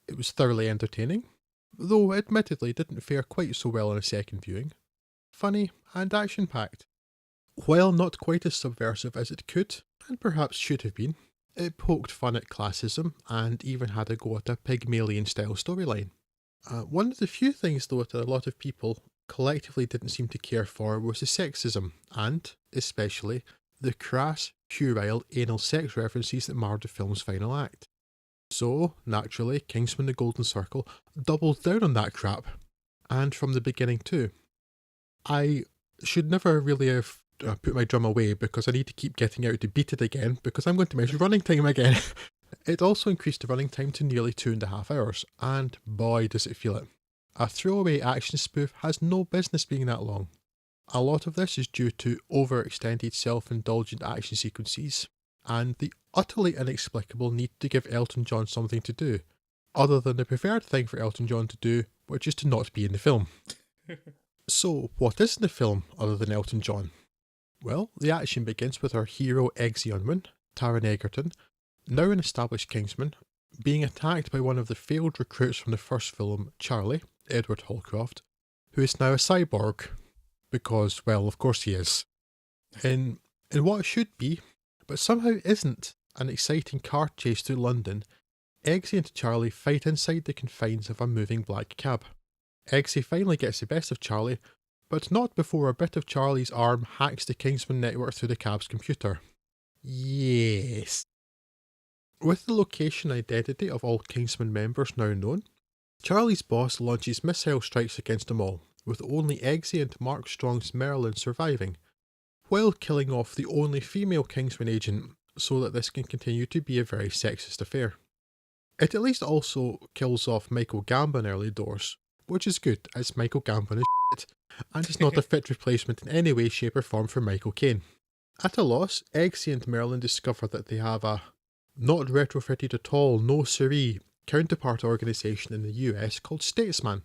It was thoroughly entertaining, though admittedly didn't fare quite so well on a second viewing. Funny and action-packed. While not quite as subversive as it could, and perhaps should have been, it poked fun at classism and even had a go at a Pygmalion-style storyline. One of the few things, though, that a lot of people collectively didn't seem to care for was the sexism and, especially, the crass, puerile anal sex references that marred the film's final act. So, naturally, Kingsman the Golden Circle doubled down on that crap. And from the beginning too. I should never really have put my drum away because I need to keep getting out to beat it again because I'm going to measure running time again. It also increased the running time to nearly 2.5 hours, and boy does it feel it. A throwaway action spoof has no business being that long. A lot of this is due to overextended self-indulgent action sequences, and the utterly inexplicable need to give Elton John something to do, other than the preferred thing for Elton John to do, which is to not be in the film. So, what is in the film other than Elton John? Well, the action begins with our hero Eggsy Unwin, Taron Egerton, now an established Kingsman, being attacked by one of the failed recruits from the first film, Charlie, Edward Holcroft, who is now a cyborg, because, well, of course he is. In what should be, but somehow isn't, an exciting car chase through London, Eggsy and Charlie fight inside the confines of a moving black cab. Eggsy finally gets the best of Charlie, but not before a bit of Charlie's arm hacks the Kingsman network through the cab's computer. Yes. With the location identity of all Kingsman members now known, Charlie's boss launches missile strikes against them all, with only Eggsy and Mark Strong's Merlin surviving, while killing off the only female Kingsman agent so that this can continue to be a very sexist affair. It at least also kills off Michael Gambon early doors, which is good as Michael Gambon is shit, and is not a fit replacement in any way, shape or form for Michael Caine. At a loss, Eggsy and Merlin discover that they have a not retrofitted at all, no siree, counterpart organisation in the US called Statesman,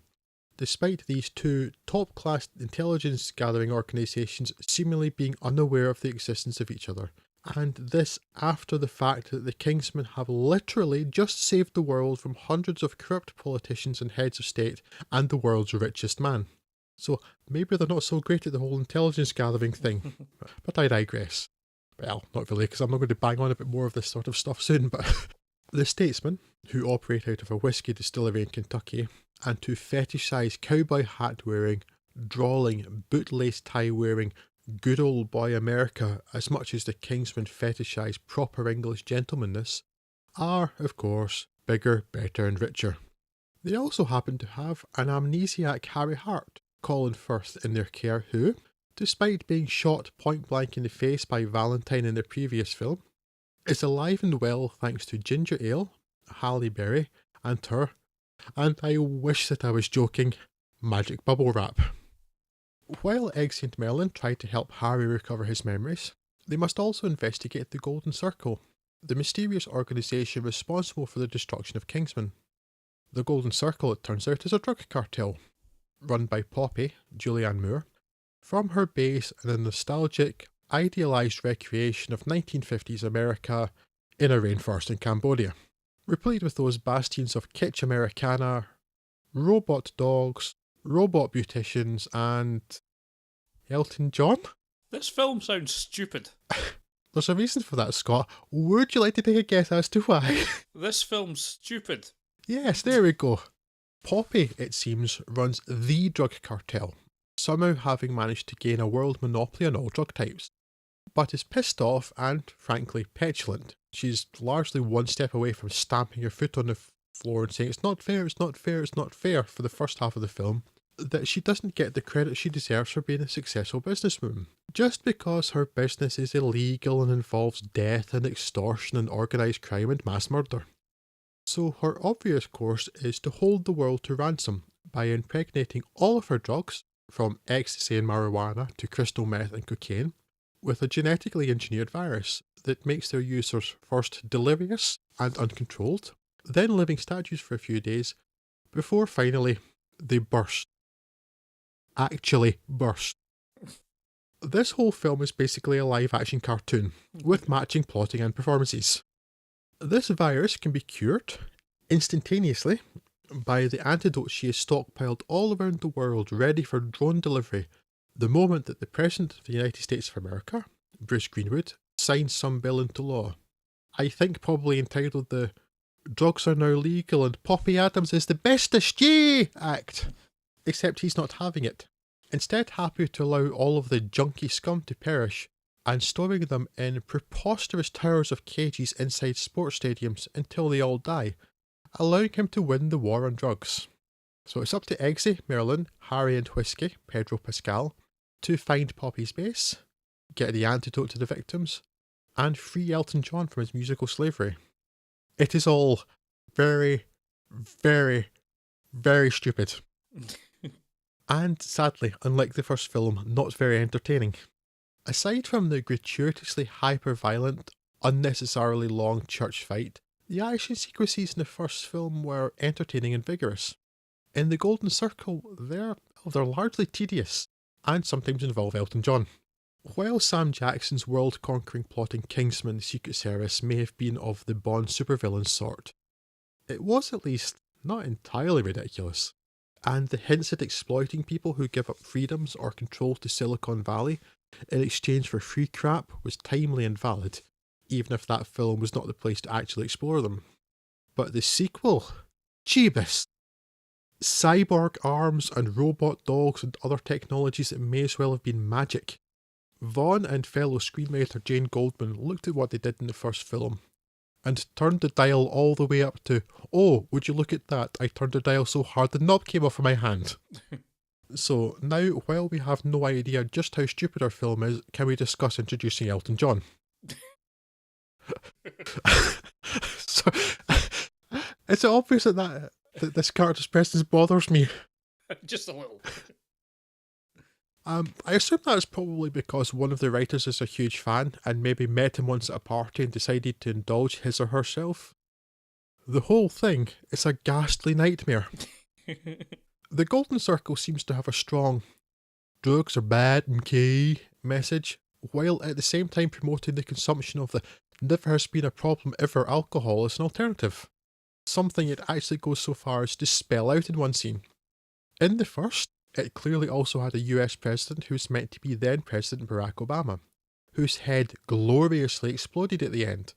despite these two top-class intelligence gathering organisations seemingly being unaware of the existence of each other. And this after the fact that the Kingsmen have literally just saved the world from hundreds of corrupt politicians and heads of state and the world's richest man. So maybe they're not so great at the whole intelligence gathering thing. But I digress. Well, not really, because I'm not going to bang on a bit more of this sort of stuff soon, but the Statesmen, who operate out of a whiskey distillery in Kentucky, and who fetishise cowboy hat wearing, drawling, bootlace tie wearing, good old boy America as much as the Kingsmen fetishise proper English gentlemanness, are, of course, bigger, better and richer. They also happen to have an amnesiac Harry Hart, Colin Firth, in their care who, despite being shot point blank in the face by Valentine in the previous film, is alive and well thanks to ginger ale, Halle Berry, and her, and I wish that I was joking, magic bubble wrap. While Eggsy and Merlin try to help Harry recover his memories, they must also investigate the Golden Circle, the mysterious organisation responsible for the destruction of Kingsman. The Golden Circle, it turns out, is a drug cartel, run by Poppy, Julianne Moore, from her base in a nostalgic, idealised recreation of 1950s America in a rainforest in Cambodia, replete with those bastions of kitsch Americana, robot dogs, robot beauticians, and Elton John? This film sounds stupid. There's a reason for that, Scott. Would you like to take a guess as to why? This film's stupid. Yes, there we go. Poppy, it seems, runs the drug cartel, somehow having managed to gain a world monopoly on all drug types, but is pissed off and, frankly, petulant. She's largely one step away from stamping her foot on the floor and saying it's not fair, it's not fair, it's not fair for the first half of the film, that she doesn't get the credit she deserves for being a successful businesswoman. Just because her business is illegal and involves death and extortion and organised crime and mass murder. So her obvious course is to hold the world to ransom by impregnating all of her drugs, from ecstasy and marijuana to crystal meth and cocaine, with a genetically engineered virus that makes their users first delirious and uncontrolled, then living statues for a few days, before finally they burst. Actually burst. This whole film is basically a live-action cartoon, with matching plotting and performances. This virus can be cured instantaneously by the antidote she has stockpiled all around the world ready for drone delivery the moment that the President of the United States of America, Bruce Greenwood, signs some bill into law. I think probably entitled the Drugs Are Now Legal and Poppy Adams is the Bestest, yay! Act. Except he's not having it. Instead happy to allow all of the junky scum to perish and storing them in preposterous towers of cages inside sports stadiums until they all die, allowing him to win the war on drugs. So it's up to Eggsy, Merlin, Harry and Whiskey, Pedro Pascal, to find Poppy's base, get the antidote to the victims, and free Elton John from his musical slavery. It is all very, very, very stupid. And sadly, unlike the first film, not very entertaining. Aside from the gratuitously hyper-violent, unnecessarily long church fight, the action sequences in the first film were entertaining and vigorous. In The Golden Circle, they're largely tedious, and sometimes involve Elton John. While Sam Jackson's world-conquering plot in Kingsman: The Secret Service may have been of the Bond supervillain sort, it was at least not entirely ridiculous, and the hints at exploiting people who give up freedoms or control to Silicon Valley in exchange for free crap was timely and valid, even if that film was not the place to actually explore them. But the sequel? Jeebus! Cyborg arms and robot dogs and other technologies that may as well have been magic. Vaughn and fellow screenwriter Jane Goldman looked at what they did in the first film and turned the dial all the way up to, oh, would you look at that, I turned the dial so hard the knob came off of my hand. So now, while we have no idea just how stupid our film is, can we discuss introducing Elton John? So, it's obvious that this character's presence bothers me. Just a little. I assume that's probably because one of the writers is a huge fan and maybe met him once at a party and decided to indulge his or herself. The whole thing is a ghastly nightmare. The Golden Circle seems to have a strong drugs are bad and key message, while at the same time promoting the consumption of the never has been a problem ever alcohol as an alternative. Something it actually goes so far as to spell out in one scene. In the first, it clearly also had a US president who was meant to be then President Barack Obama, whose head gloriously exploded at the end.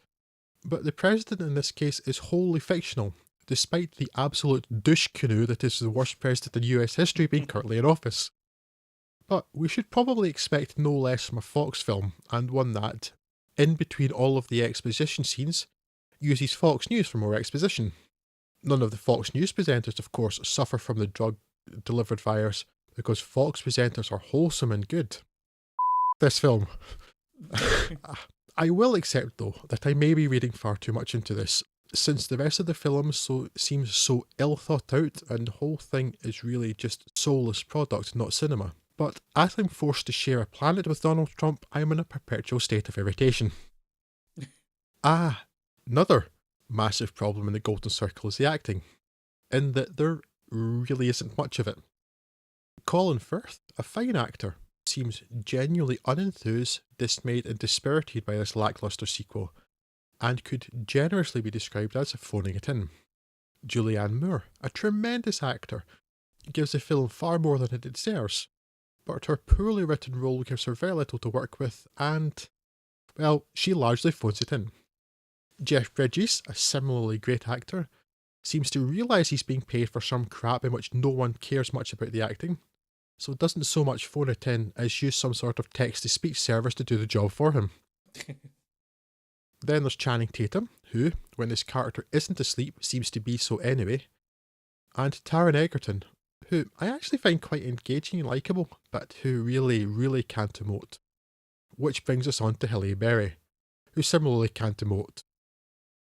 But the president in this case is wholly fictional, despite the absolute douche canoe that is the worst president in US history being currently in office. But we should probably expect no less from a Fox film, and one that, in between all of the exposition scenes, uses Fox News for more exposition. None of the Fox News presenters, of course, suffer from the drug-delivered virus, because Fox presenters are wholesome and good. This film. I will accept, though, that I may be reading far too much into this, since the rest of the film seems so ill thought out, and the whole thing is really just soulless product, not cinema. But as I'm forced to share a planet with Donald Trump, I'm in a perpetual state of irritation. Another massive problem in the Golden Circle is the acting, in that there really isn't much of it. Colin Firth, a fine actor, seems genuinely unenthused, dismayed and dispirited by this lacklustre sequel, and could generously be described as phoning it in. Julianne Moore, a tremendous actor, gives the film far more than it deserves, but her poorly written role gives her very little to work with, and, well, she largely phones it in. Jeff Bridges, a similarly great actor, seems to realise he's being paid for some crap in which no one cares much about the acting, so doesn't so much phone it in as use some sort of text-to-speech service to do the job for him. Then there's Channing Tatum, who, when his character isn't asleep, seems to be so anyway, and Taron Egerton, who I actually find quite engaging and likeable, but who really, really can't emote. Which brings us on to Halle Berry, who similarly can't emote,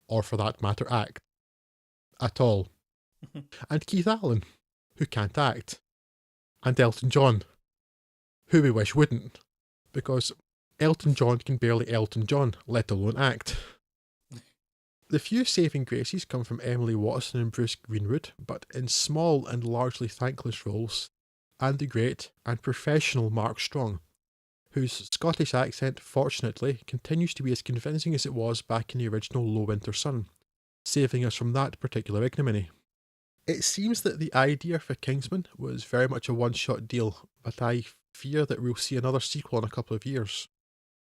or for that matter act, at all. And Keith Allen, who can't act. And Elton John, who we wish wouldn't, because Elton John can barely Elton John, let alone act. The few saving graces come from Emily Watson and Bruce Greenwood, but in small and largely thankless roles, and the great and professional Mark Strong, whose Scottish accent, fortunately, continues to be as convincing as it was back in the original Low Winter Sun, saving us from that particular ignominy. It seems that the idea for Kingsman was very much a one-shot deal, but I fear that we'll see another sequel in a couple of years.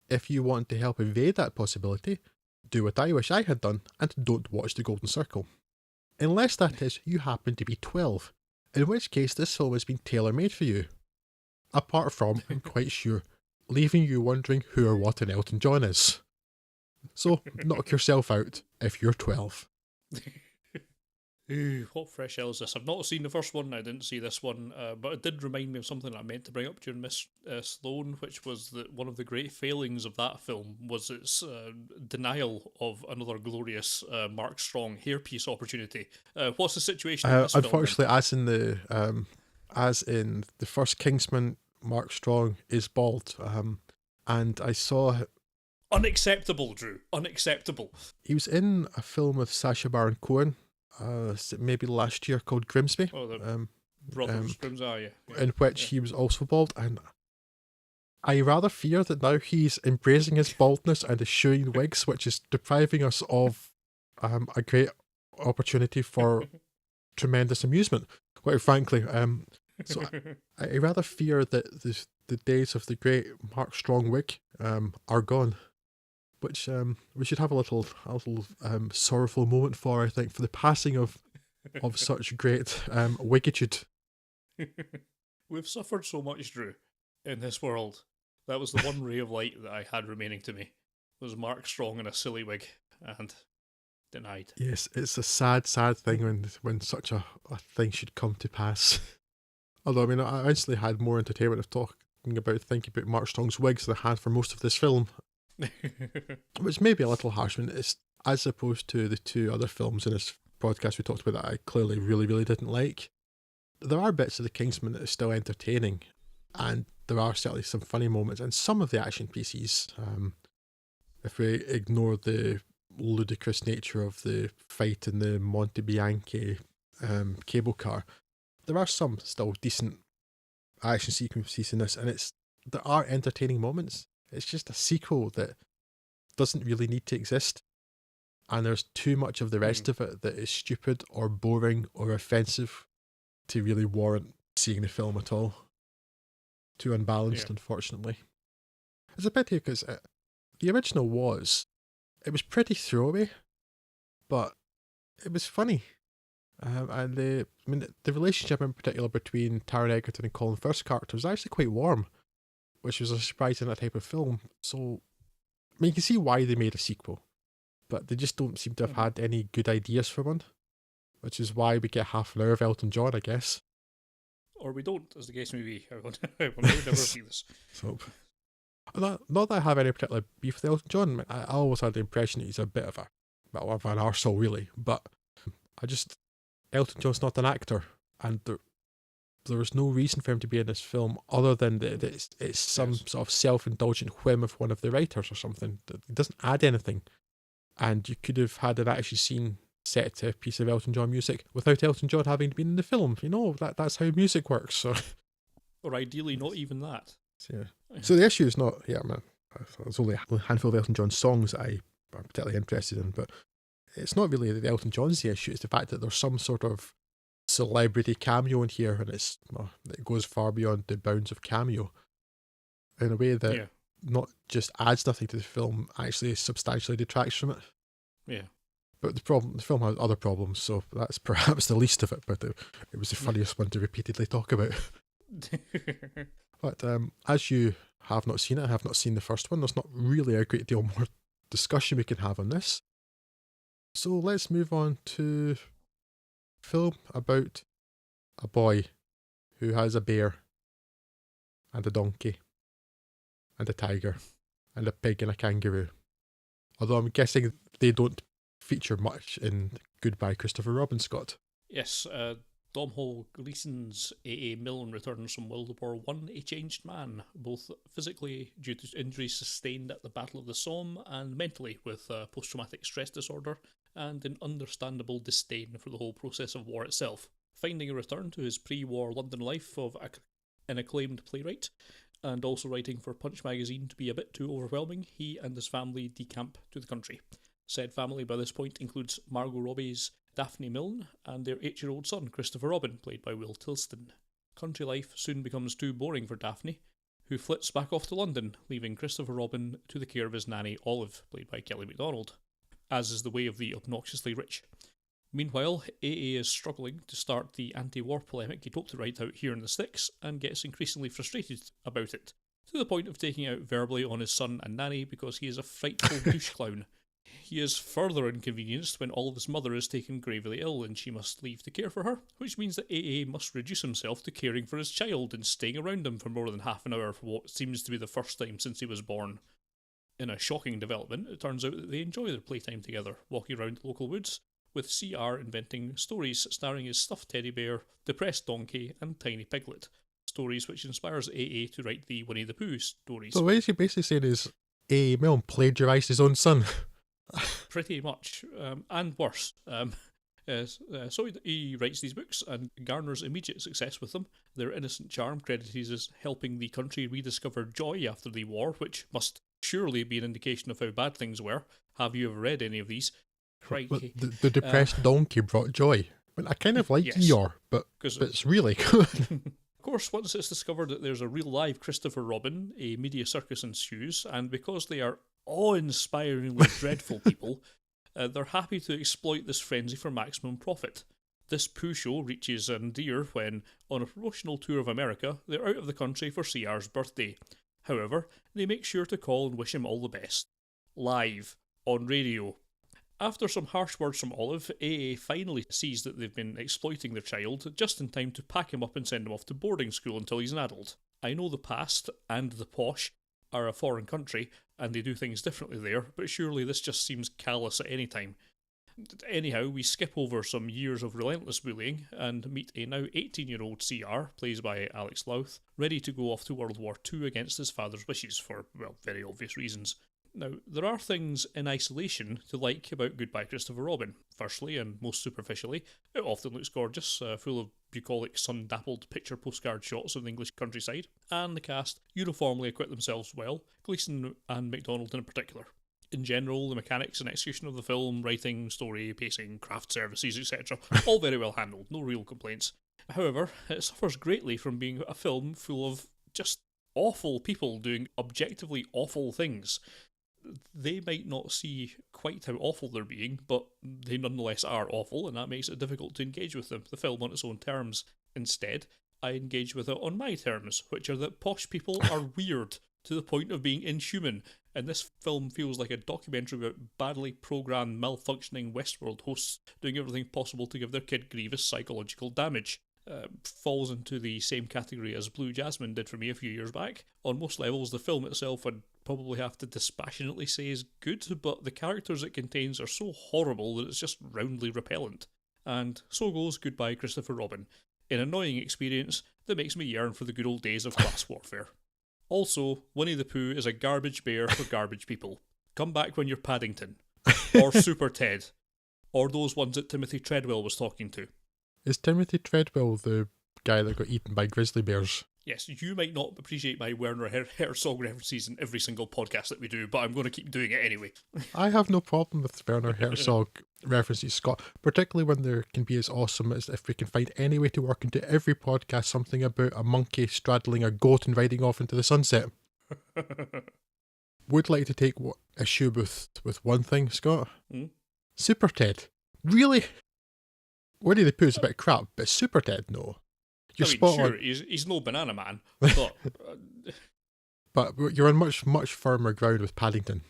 If you want to help evade that possibility, do what I wish I had done and don't watch The Golden Circle. Unless that is, you happen to be 12, in which case this film has been tailor-made for you. Apart from, I'm quite sure, leaving you wondering who or what an Elton John is. So, knock yourself out if you're 12. Ooh, what fresh hell is this? I've not seen the first one, I didn't see this one, but it did remind me of something I meant to bring up during Miss Sloane, which was that one of the great failings of that film was its denial of another glorious Mark Strong hairpiece opportunity. What's the situation in this unfortunately, film? as in the first Kingsman, Mark Strong is bald, and I saw... Unacceptable, Drew. Unacceptable. He was in a film with Sacha Baron Cohen, maybe last year, called Grimsby. Oh, the Brothers Grimsby, yeah. In which he was also bald, and I rather fear that now he's embracing his baldness and eschewing wigs, which is depriving us of a great opportunity for tremendous amusement, quite frankly. So I rather fear that the days of the great Mark Strong wig are gone, which we should have a little sorrowful moment for, I think, for the passing of such great wigitude. We've suffered so much, Drew, in this world. That was the one ray of light that I had remaining to me, was Mark Strong in a silly wig, and denied. Yes, it's a sad thing when such a thing should come to pass. Although, I mean, I actually had more entertainment of thinking about Mark Strong's wigs than I had for most of this film. Which may be a little harsh, when it's as opposed to the two other films in this podcast we talked about that I clearly really didn't like. There are bits of the Kingsman that are still entertaining, and there are certainly some funny moments, and some of the action pieces, if we ignore the ludicrous nature of the fight in the Monte Bianchi cable car, there are some still decent action sequences in this, and there are entertaining moments. It's just a sequel that doesn't really need to exist, and there's too much of the rest of it that is stupid or boring or offensive to really warrant seeing the film at all. Too unbalanced, unfortunately. It's a pity, because the original was pretty throwaway, but it was funny. And the relationship in particular between Taron Egerton and Colin Firth's character was actually quite warm, which was a surprise in that type of film. So, I mean, you can see why they made a sequel, but they just don't seem to have had any good ideas for one, which is why we get half an hour of Elton John, I guess. Or we don't, as the case may be. I will never see this. So, not that I have any particular beef with Elton John. I always had the impression that he's a bit of an arsehole, really, but Elton John's not an actor, and there was no reason for him to be in this film other than that it's some sort of self-indulgent whim of one of the writers or something. It doesn't add anything, and you could have had an action scene set to a piece of Elton John music without Elton John having to be in the film. You know, that's how music works. So, or ideally, not even that. So the issue is not, there's only a handful of Elton John songs that I'm particularly interested in, but it's not really that Elton John's the issue. It's the fact that there's some sort of celebrity cameo in here, and it goes far beyond the bounds of cameo in a way that not just adds nothing to the film, actually substantially detracts from it. Yeah. But the film has other problems, so that's perhaps the least of it, but it was the funniest one to repeatedly talk about. But as you have not seen it, I have not seen the first one, there's not really a great deal more discussion we can have on this. So let's move on to a film about a boy who has a bear and a donkey and a tiger and a pig and a kangaroo. Although I'm guessing they don't feature much in Goodbye Christopher Robin, Scott. Yes, Domhnall Gleeson's A.A. Milne returns from World War One a changed man, both physically due to injuries sustained at the Battle of the Somme and mentally with post-traumatic stress disorder and an understandable disdain for the whole process of war itself. Finding a return to his pre-war London life of an acclaimed playwright, and also writing for Punch magazine to be a bit too overwhelming, he and his family decamp to the country. Said family by this point includes Margot Robbie's Daphne Milne and their 8-year-old son, Christopher Robin, played by Will Tilston. Country life soon becomes too boring for Daphne, who flits back off to London, leaving Christopher Robin to the care of his nanny, Olive, played by Kelly MacDonald, as is the way of the obnoxiously rich. Meanwhile, AA is struggling to start the anti-war polemic he'd hoped to write out here in the sticks, and gets increasingly frustrated about it, to the point of taking out verbally on his son and nanny because he is a frightful douche clown. He is further inconvenienced when Olive's mother is taken gravely ill and she must leave to care for her, which means that AA must reduce himself to caring for his child and staying around him for more than half an hour for what seems to be the first time since he was born. In a shocking development, it turns out that they enjoy their playtime together, walking around the local woods, with CR inventing stories starring his stuffed teddy bear, depressed donkey, and tiny piglet. Stories which inspires AA to write the Winnie the Pooh stories. So what you're basically saying is A. Milne plagiarised his own son. Pretty much, and worse. So he writes these books and garners immediate success with them. Their innocent charm credited as helping the country rediscover joy after the war, which must surely be an indication of how bad things were. Have you ever read any of these? Crikey. The depressed donkey brought joy. I kind of like yes, Eeyore, but it's really good. Of course, once it's discovered that there's a real live Christopher Robin, a media circus ensues, and because they are awe-inspiringly dreadful people, they're happy to exploit this frenzy for maximum profit. This Pooh show reaches a nadir when, on a promotional tour of America, they're out of the country for CR's birthday. However, they make sure to call and wish him all the best. Live, on radio. After some harsh words from Olive, AA finally sees that they've been exploiting their child just in time to pack him up and send him off to boarding school until he's an adult. I know the past and the posh are a foreign country and they do things differently there, but surely this just seems callous at any time. Anyhow, we skip over some years of relentless bullying and meet a now 18-year-old CR, played by Alex Louth, ready to go off to World War II against his father's wishes for, well, very obvious reasons. Now, there are things in isolation to like about Goodbye Christopher Robin. Firstly, and most superficially, it often looks gorgeous, full of bucolic sun-dappled picture postcard shots of the English countryside, and the cast uniformly acquit themselves well, Gleeson and MacDonald in particular. In general, the mechanics and execution of the film, writing, story, pacing, craft services, etc., all very well handled, no real complaints. However, it suffers greatly from being a film full of just awful people doing objectively awful things. They might not see quite how awful they're being, but they nonetheless are awful, and that makes it difficult to engage with the film on its own terms. Instead, I engage with it on my terms, which are that posh people are weird to the point of being inhuman, and this film feels like a documentary about badly programmed, malfunctioning Westworld hosts doing everything possible to give their kid grievous psychological damage. Falls into the same category as Blue Jasmine did for me a few years back. On most levels, the film itself I'd probably have to dispassionately say is good, but the characters it contains are so horrible that it's just roundly repellent. And so goes Goodbye Christopher Robin, an annoying experience that makes me yearn for the good old days of class warfare. Also, Winnie the Pooh is a garbage bear for garbage people. Come back when you're Paddington, or Super Ted, or those ones that Timothy Treadwell was talking to. Is Timothy Treadwell the guy that got eaten by grizzly bears? Yes, you might not appreciate my Werner Herzog references in every single podcast that we do, but I'm going to keep doing it anyway. I have no problem with Werner Herzog references, Scott, particularly when they can be as awesome as if we can find any way to work into every podcast something about a monkey straddling a goat and riding off into the sunset. Would like to take issue with one thing, Scott. Super Ted. Really? Winnie the Pooh's a bit crap, but Super Ted, no. You're spot on. He's no banana man, but... but you're on much, much firmer ground with Paddington.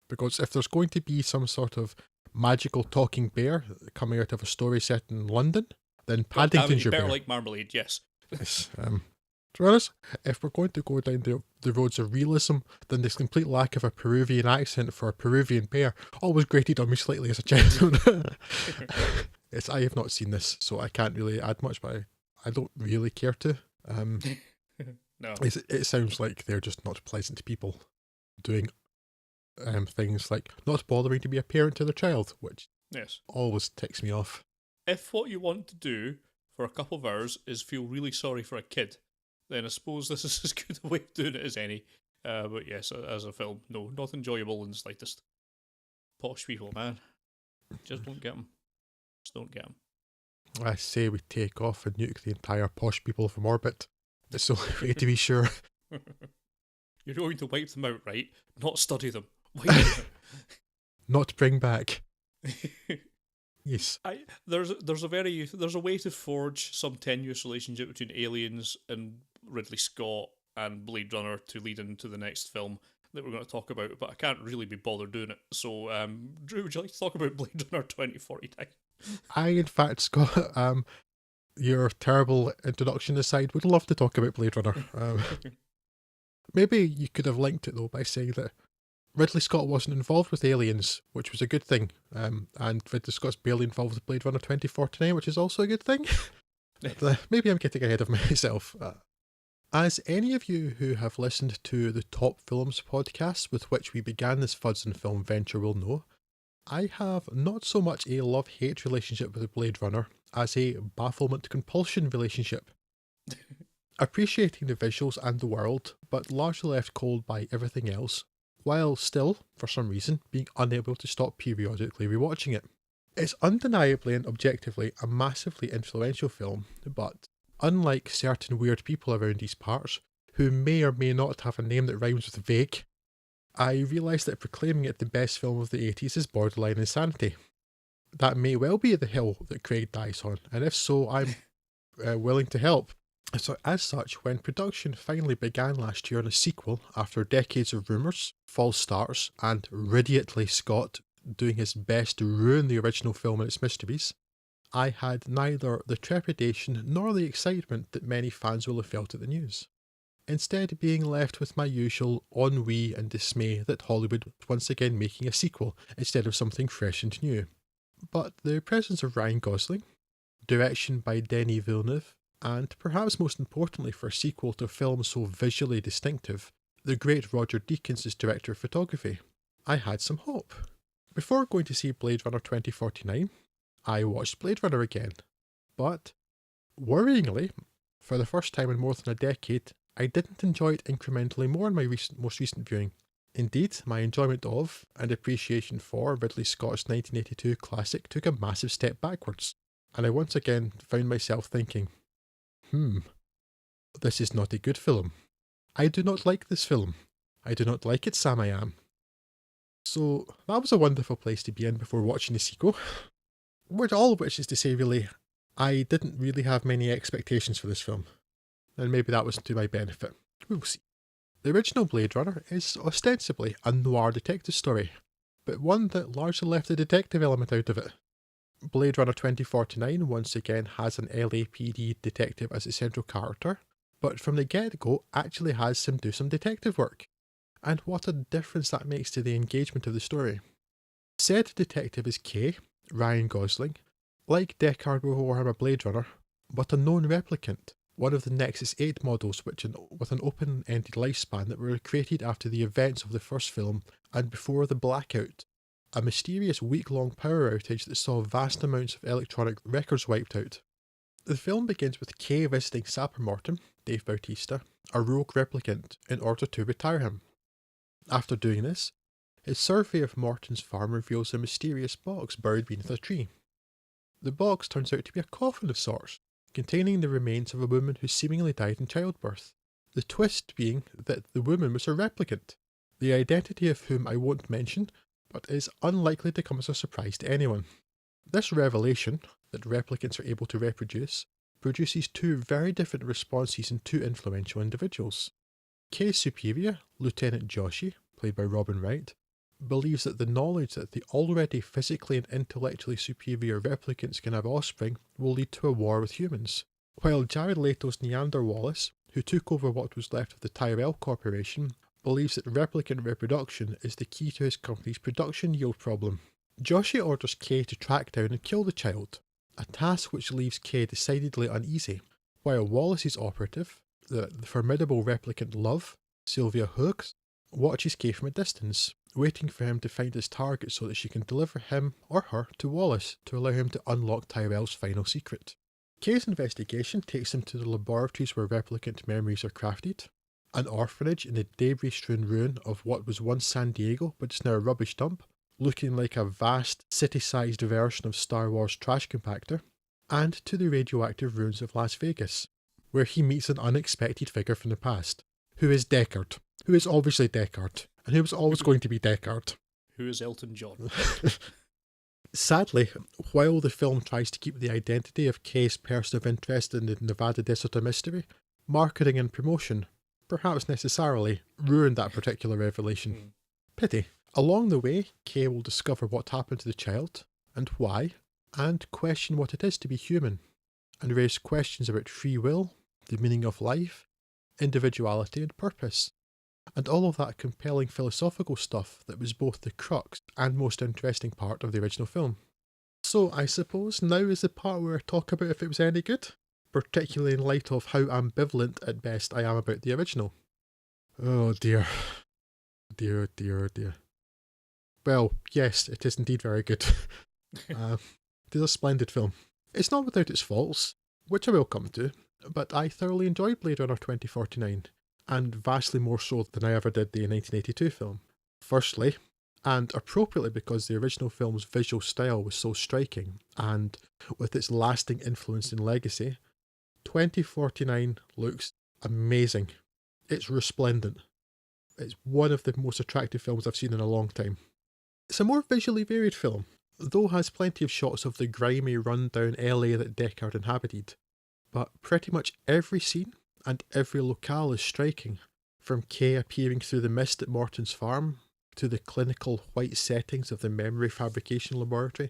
Because if there's going to be some sort of magical talking bear coming out of a story set in London, then Paddington's your bear. Better like marmalade, yes. Yes. To be honest, if we're going to go down the roads of realism, then this complete lack of a Peruvian accent for a Peruvian bear always grated on me slightly as a child. I have not seen this, so I can't really add much, but I don't really care to. No. It sounds like they're just not pleasant people doing things like not bothering to be a parent to their child, which Yes. always ticks me off. If what you want to do for a couple of hours is feel really sorry for a kid, then I suppose this is as good a way of doing it as any. But yes, as a film, no, not enjoyable in the slightest. Posh people, man. Just don't get them. Just don't get them. I say we take off and nuke the entire posh people from orbit. It's the only way to be sure. You're going to wipe them out, right? Not study them. Wipe them out. Not bring back. Yes. There's a way to forge some tenuous relationship between Aliens and Ridley Scott and Blade Runner to lead into the next film that we're going to talk about, but I can't really be bothered doing it. So, Drew, would you like to talk about Blade Runner 2049? I, in fact, Scott, your terrible introduction aside, would love to talk about Blade Runner. Maybe you could have linked it, though, by saying that Ridley Scott wasn't involved with Aliens, which was a good thing, and Ridley Scott's barely involved with Blade Runner 2049, which is also a good thing. Maybe I'm getting ahead of myself. As any of you who have listened to the Top Films podcast with which we began this Fuds and Film venture will know, I have not so much a love-hate relationship with Blade Runner as a bafflement-compulsion relationship. Appreciating the visuals and the world, but largely left cold by everything else, while still, for some reason, being unable to stop periodically rewatching it. It's undeniably and objectively a massively influential film, but unlike certain weird people around these parts, who may or may not have a name that rhymes with vague, I realise that proclaiming it the best film of the 80s is borderline insanity. That may well be the hill that Craig dies on, and if so, I'm willing to help. So, as such, when production finally began last year on a sequel, after decades of rumours, false starts, and Ridiously Scott doing his best to ruin the original film and its mysteries, I had neither the trepidation nor the excitement that many fans will have felt at the news. Instead, being left with my usual ennui and dismay that Hollywood was once again making a sequel instead of something fresh and new. But the presence of Ryan Gosling, direction by Denis Villeneuve, and perhaps most importantly for a sequel to a film so visually distinctive, the great Roger Deakins' director of photography, I had some hope. Before going to see Blade Runner 2049, I watched Blade Runner again, but, worryingly, for the first time in more than a decade, I didn't enjoy it incrementally more in my most recent viewing. Indeed, my enjoyment of, and appreciation for, Ridley Scott's 1982 classic took a massive step backwards, and I once again found myself thinking, this is not a good film. I do not like this film. I do not like it, Sam I Am. So, that was a wonderful place to be in before watching the sequel. All of which is to say, really, I didn't really have many expectations for this film. And maybe that was to my benefit. We'll see. The original Blade Runner is ostensibly a noir detective story, but one that largely left the detective element out of it. Blade Runner 2049 once again has an LAPD detective as its central character, but from the get-go actually has him do some detective work. And what a difference that makes to the engagement of the story. Said detective is Kay, Ryan Gosling, like Deckard before him a Blade Runner, but a known replicant, one of the Nexus 8 models with an open-ended lifespan that were created after the events of the first film and before the blackout, a mysterious week-long power outage that saw vast amounts of electronic records wiped out. The film begins with Kay visiting Sapper Morton, Dave Bautista, a rogue replicant, in order to retire him. After doing this, his survey of Morton's farm reveals a mysterious box buried beneath a tree. The box turns out to be a coffin of sorts, containing the remains of a woman who seemingly died in childbirth. The twist being that the woman was a replicant, the identity of whom I won't mention, but is unlikely to come as a surprise to anyone. This revelation, that replicants are able to reproduce, produces two very different responses in two influential individuals. Kay's superior, Lieutenant Joshi, played by Robin Wright, believes that the knowledge that the already physically and intellectually superior replicants can have offspring will lead to a war with humans, while Jared Leto's Neander Wallace, who took over what was left of the Tyrell Corporation, believes that replicant reproduction is the key to his company's production yield problem. Joshi orders Kay to track down and kill the child, a task which leaves Kay decidedly uneasy, while Wallace's operative, the formidable replicant Love, Sylvia Hooks, watches Kay from a distance, waiting for him to find his target so that she can deliver him or her to Wallace to allow him to unlock Tyrell's final secret. Kay's investigation takes him to the laboratories where replicant memories are crafted, an orphanage in the debris-strewn ruin of what was once San Diego but is now a rubbish dump, looking like a vast, city-sized version of Star Wars trash compactor, and to the radioactive ruins of Las Vegas, where he meets an unexpected figure from the past, who is Deckard, who is obviously Deckard, and who was always going to be Deckard. Who is Elton John? Sadly, while the film tries to keep the identity of Kay's person of interest in the Nevada desert a mystery, marketing and promotion, perhaps necessarily, ruined that particular revelation. Pity. Along the way, Kay will discover what happened to the child, and why, and question what it is to be human, and raise questions about free will, the meaning of life, individuality and purpose, and all of that compelling philosophical stuff that was both the crux and most interesting part of the original film. So I suppose now is the part where I talk about if it was any good, particularly in light of how ambivalent at best I am about the original. Oh dear. Dear, dear, dear. Well, yes, it is indeed very good. It is a splendid film. It's not without its faults, which I will come to, but I thoroughly enjoyed Blade Runner 2049, and vastly more so than I ever did the 1982 film. Firstly, and appropriately because the original film's visual style was so striking, and with its lasting influence and legacy, 2049 looks amazing. It's resplendent. It's one of the most attractive films I've seen in a long time. It's a more visually varied film, though has plenty of shots of the grimy, run-down LA that Deckard inhabited. But pretty much every scene and every locale is striking, from Kay appearing through the mist at Morton's farm, to the clinical white settings of the memory fabrication laboratory,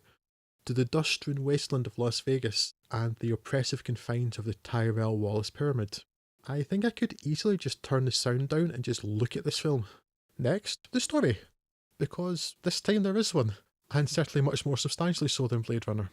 to the dust-strewn wasteland of Las Vegas, and the oppressive confines of the Tyrell Wallace Pyramid. I think I could easily just turn the sound down and just look at this film. Next, the story. Because this time there is one, and certainly much more substantially so than Blade Runner.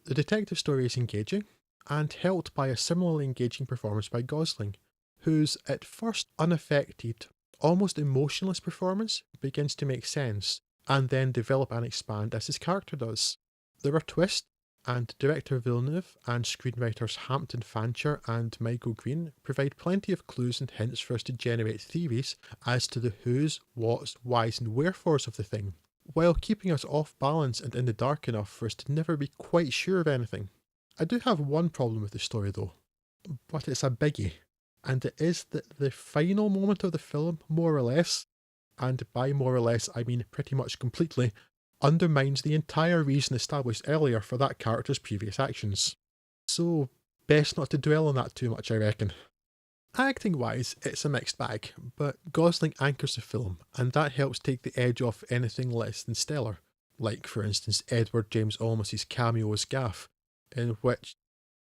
The detective story is engaging, and helped by a similarly engaging performance by Gosling, whose at first unaffected, almost emotionless performance begins to make sense, and then develop and expand as his character does. There are twists, and director Villeneuve and screenwriters Hampton Fancher and Michael Green provide plenty of clues and hints for us to generate theories as to the who's, what's, why's and wherefores of the thing, while keeping us off balance and in the dark enough for us to never be quite sure of anything. I do have one problem with the story though, but it's a biggie, and it is that the final moment of the film, more or less, and by more or less I mean pretty much completely, undermines the entire reason established earlier for that character's previous actions. So, best not to dwell on that too much, I reckon. Acting wise, it's a mixed bag, but Gosling anchors the film, and that helps take the edge off anything less than stellar, like for instance Edward James Olmos's cameo as Gaff, in which,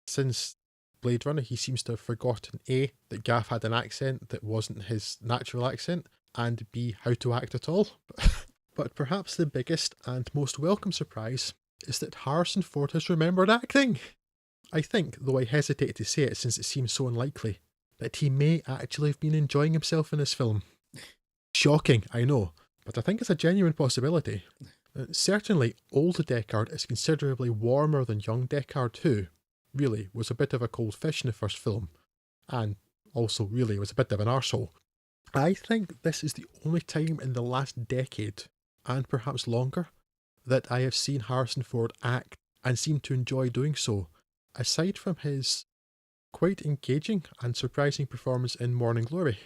since Blade Runner, he seems to have forgotten A, that Gaff had an accent that wasn't his natural accent, and B, how to act at all. But perhaps the biggest and most welcome surprise is that Harrison Ford has remembered acting. I think, though I hesitate to say it since it seems so unlikely, that he may actually have been enjoying himself in this film. Shocking, I know, but I think it's a genuine possibility. Certainly, old Deckard is considerably warmer than young Deckard, who, really, was a bit of a cold fish in the first film, and also really was a bit of an arsehole. I think this is the only time in the last decade, and perhaps longer, that I have seen Harrison Ford act and seem to enjoy doing so, aside from his quite engaging and surprising performance in Morning Glory.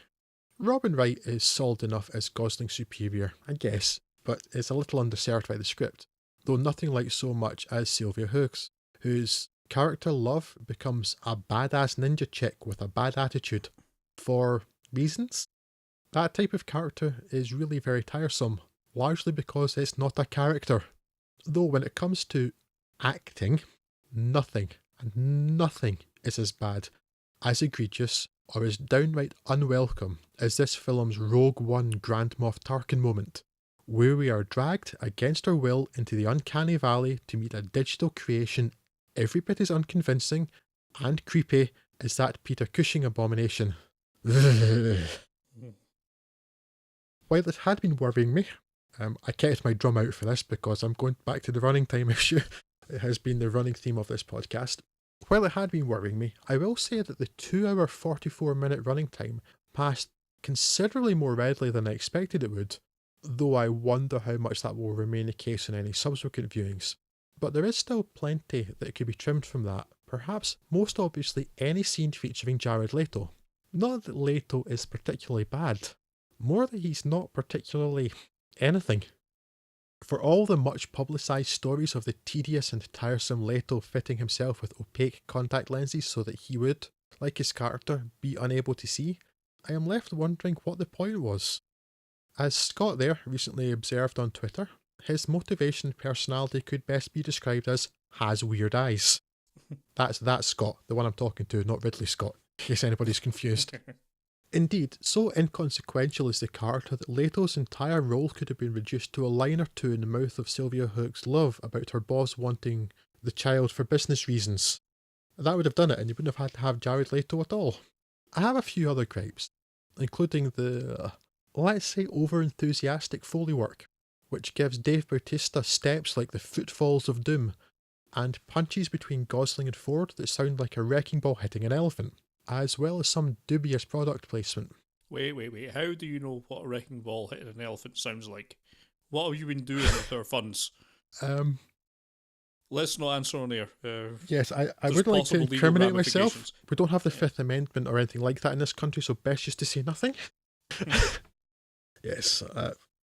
Robin Wright is solid enough as Gosling's superior, I guess, but is a little underserved by the script, though nothing like so much as Sylvia Hooks, whose character Love becomes a badass ninja chick with a bad attitude, for reasons. That type of character is really very tiresome, largely because it's not a character. Though when it comes to acting, nothing is as bad, as egregious, or as downright unwelcome as this film's Rogue One Grand Moff Tarkin moment, where we are dragged against our will into the uncanny valley to meet a digital creation every bit as unconvincing and creepy as that Peter Cushing abomination. While it had been worrying me, I kept my drum out for this because I'm going back to the running time issue. It has been the running theme of this podcast. While it had been worrying me, I will say that the 2 hour 44-minute running time passed considerably more readily than I expected it would, though I wonder how much that will remain the case in any subsequent viewings. But there is still plenty that could be trimmed from that, perhaps most obviously any scene featuring Jared Leto. Not that Leto is particularly bad, more that he's not particularly anything. For all the much publicised stories of the tedious and tiresome Leto fitting himself with opaque contact lenses so that he would, like his character, be unable to see, I am left wondering what the point was. As Scott there recently observed on Twitter, his motivation and personality could best be described as has weird eyes. That's Scott, the one I'm talking to, not Ridley Scott, in case anybody's confused. Indeed, so inconsequential is the character that Leto's entire role could have been reduced to a line or two in the mouth of Sylvia Hoek's love about her boss wanting the child for business reasons. That would have done it, and you wouldn't have had to have Jared Leto at all. I have a few other gripes, including the, let's say, over-enthusiastic Foley work, which gives Dave Bautista steps like the footfalls of doom, and punches between Gosling and Ford that sound like a wrecking ball hitting an elephant, as well as some dubious product placement. Wait. How do you know what a wrecking ball hitting an elephant sounds like? What have you been doing with our funds? Let's not answer on air. Yes, I would like to incriminate myself. We don't have the Fifth Amendment or anything like that in this country, so best just to say nothing. Yes,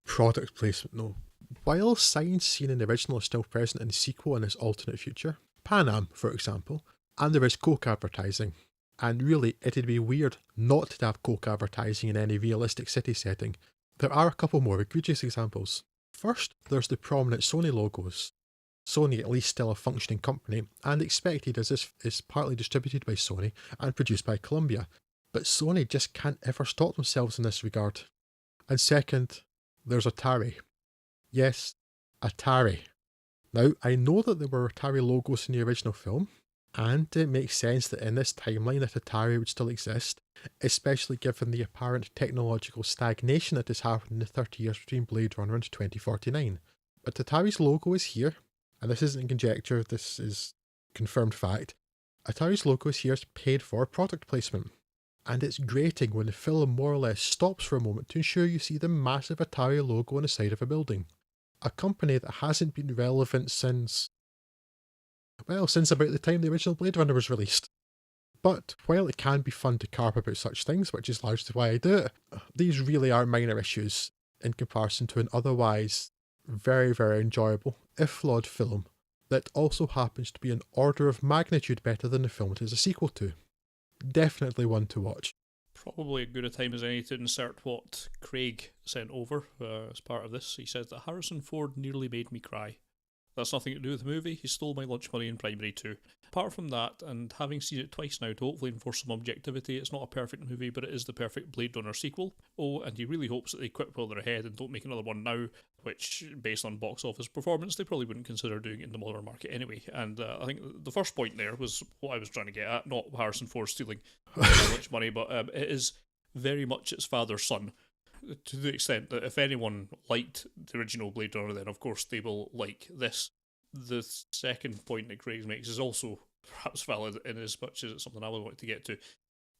product placement, no. While signs seen in the original are still present in the sequel and its alternate future, Pan Am, for example, and there is Coke advertising. And really, it'd be weird not to have Coke advertising in any realistic city setting. There are a couple more egregious examples. First, there's the prominent Sony logos. Sony at least still a functioning company, and expected as this is partly distributed by Sony and produced by Columbia. But Sony just can't ever stop themselves in this regard. And second, there's Atari. Yes, Atari. Now, I know that there were Atari logos in the original film, and it makes sense that in this timeline that Atari would still exist, especially given the apparent technological stagnation that has happened in the 30 years between Blade Runner and 2049. But Atari's logo is here, and this isn't conjecture, this is confirmed fact. Atari's logo is here as paid for product placement. And it's grating when the film more or less stops for a moment to ensure you see the massive Atari logo on the side of a building. A company that hasn't been relevant since about the time the original Blade Runner was released. But while it can be fun to carp about such things, which is largely why I do it, these really are minor issues in comparison to an otherwise very, very enjoyable, if flawed film that also happens to be an order of magnitude better than the film it is a sequel to. Definitely one to watch. Probably as good a time as any to insert what Craig sent over as part of this. He says that Harrison Ford nearly made me cry. That's nothing to do with the movie. He stole my lunch money in primary too. Apart from that, and having seen it twice now to hopefully enforce some objectivity, it's not a perfect movie, but it is the perfect Blade Runner sequel. Oh, and he really hopes that they quit while they're ahead and don't make another one now, which, based on box office performance, they probably wouldn't consider doing it in the modern market anyway. And I think the first point there was what I was trying to get at, not Harrison Ford stealing my lunch money, but it is very much its father's son. To the extent that if anyone liked the original Blade Runner, then of course they will like this. The second point that Craig makes is also perhaps valid in as much as it's something I would want to get to.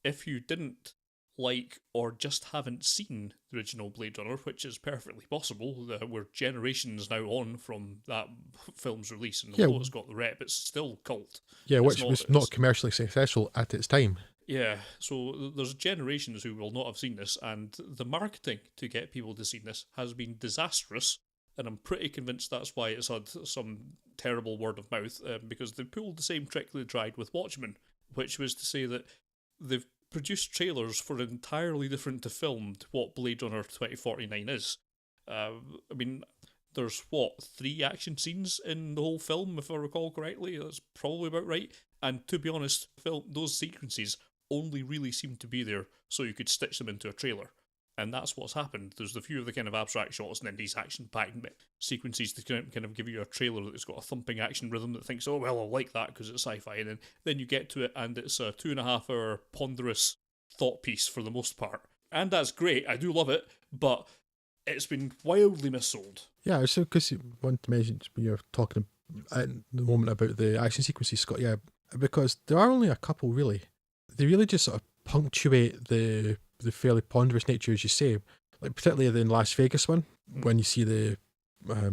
If you didn't like or just haven't seen the original Blade Runner, which is perfectly possible, we're generations now on from that film's release, and although it's got the rep, it's still cult. Yeah, which was not commercially successful at its time. Yeah, so there's generations who will not have seen this, and the marketing to get people to see this has been disastrous, and I'm pretty convinced that's why it's had some terrible word of mouth, because they pulled the same trick they tried with Watchmen, which was to say that they've produced trailers for entirely different to film to what Blade Runner 2049 is. I mean, there's, 3 action scenes in the whole film, if I recall correctly? That's probably about right. And to be honest, those sequences only really seemed to be there so you could stitch them into a trailer. And that's what's happened. There's a few of the kind of abstract shots and then these action-packed sequences to kind of give you a trailer that's got a thumping action rhythm that thinks, oh, well, I'll like that because it's sci-fi. And then you get to it and it's a 2.5-hour ponderous thought piece for the most part. And that's great. I do love it, but it's been wildly missold. Yeah, so because you want to mention when you're talking at the moment about the action sequences, Scott, yeah, because there are only a couple really. They really just sort of punctuate the fairly ponderous nature, as you say, like particularly the Las Vegas one, when you see the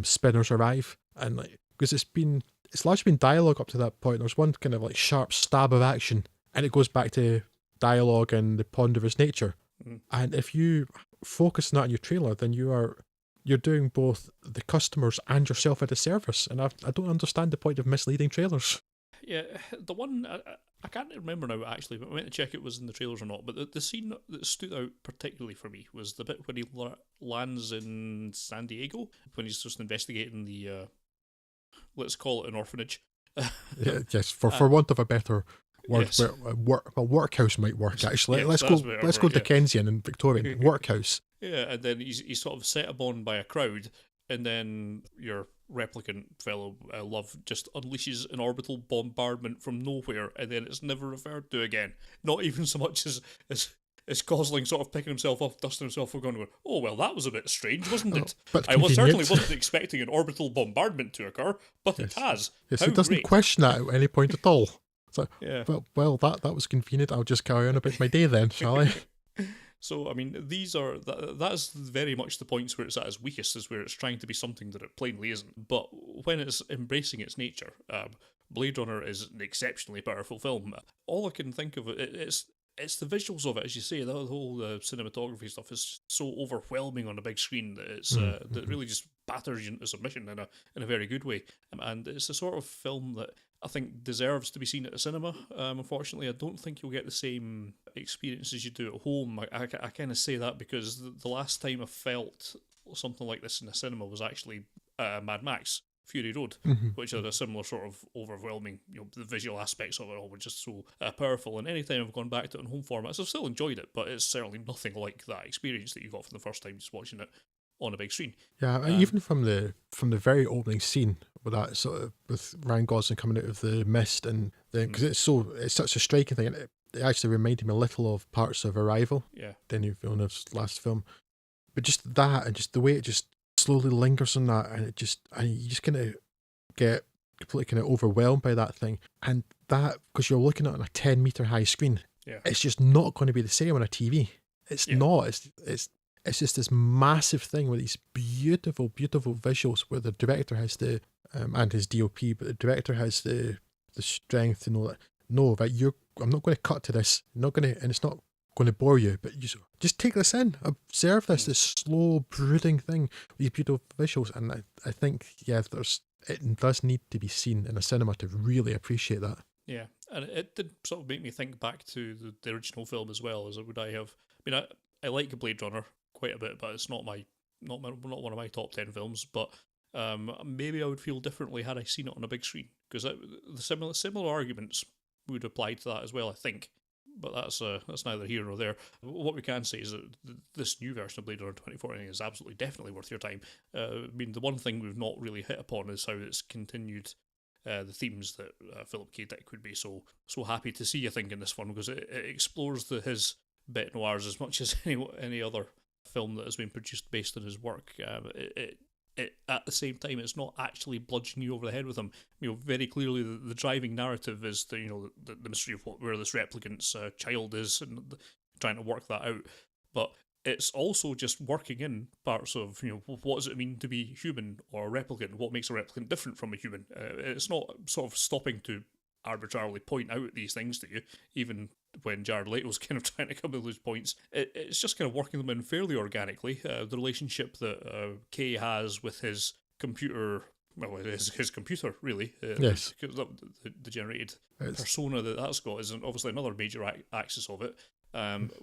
spinners arrive, and like because it's largely been dialogue up to that point. There's one kind of like sharp stab of action, and it goes back to dialogue and the ponderous nature. And if you focus on that in your trailer, then you're doing both the customers and yourself a disservice. And I don't understand the point of misleading trailers. Yeah, the one I can't remember now actually, but I went to check it was in the trailers or not. But the scene that stood out particularly for me was the bit when he lands in San Diego when he's just investigating the let's call it an orphanage. Yes, for want of a better word, Yes. workhouse might work actually. Yes, let's that's go better word, Dickensian and Victorian workhouse. Yeah, and then he's sort of set upon by a crowd, and then your replicant fellow, Love, just unleashes an orbital bombardment from nowhere, and then it's never referred to again. Not even so much as Gosling sort of picking himself up, dusting himself, going, oh, well, that was a bit strange, wasn't it? But I certainly convenient. wasn't expecting an orbital bombardment to occur, but it has. Yes, How he doesn't great. question that at any point at all. So, Yeah. well, that was convenient. I'll just carry on about my day then, shall I? So, I mean, that's very much the points where it's at its weakest, is where it's trying to be something that it plainly isn't. But when it's embracing its nature, Blade Runner is an exceptionally powerful film. All I can think of, it's the visuals of it, as you say, the whole cinematography stuff is so overwhelming on a big screen that it's that it really just batters you into submission in a very good way. And it's the sort of film that I think deserves to be seen at the cinema. Unfortunately, I don't think you'll get the same experience as you do at home. I kind of say that because the last time I felt something like this in the cinema was actually Mad Max Fury Road, which had a similar sort of overwhelming, the visual aspects of it all were just so powerful. And anytime I've gone back to it in home formats, I've still enjoyed it, but it's certainly nothing like that experience that you got for the first time just watching it on a big screen. Yeah, even from the very opening scene with that sort of with Ryan Gosling coming out of the mist, and then because it's such a striking thing, and it actually reminded me a little of parts of Arrival, Denis Villeneuve's last film. But just that, and just the way it just slowly lingers on that, and you just kind of get completely kind of overwhelmed by that thing, and that because you're looking at it on a 10-meter high screen, it's just not going to be the same on a TV. It's not. It's just this massive thing with these beautiful, beautiful visuals where the director has the and his DOP, but the director has the strength to know that I'm not going to cut to this. I'm not going to, and it's not going to bore you, but you just take this in, observe this slow, brooding thing with these beautiful visuals, and I think it does need to be seen in a cinema to really appreciate that. Yeah, and it did sort of make me think back to the original film as well. As would I have? I mean, I like Blade Runner quite a bit, but it's not one of my top 10 films. But maybe I would feel differently had I seen it on a big screen, because the similar arguments would apply to that as well, I think. But that's neither here nor there. What we can say is that this new version of Blade Runner 2049 is absolutely, definitely worth your time. I mean, the one thing we've not really hit upon is how it's continued the themes that Philip K. Dick would be so happy to see, I think, in this one, because it explores his bête noirs as much as any other film that has been produced based on his work. It at the same time, it's not actually bludgeoning you over the head with them. Very clearly the driving narrative is the mystery of where this replicant's child is, and trying to work that out. But it's also just working in parts of what does it mean to be human or a replicant? What makes a replicant different from a human? It's not sort of stopping to arbitrarily point out these things to you, even when Jared Leto's kind of trying to come to those points. It's just kind of working them in fairly organically. The relationship that Kay has with his computer, well, his computer, really. Yes. The generated persona that's got is obviously another major axis of it,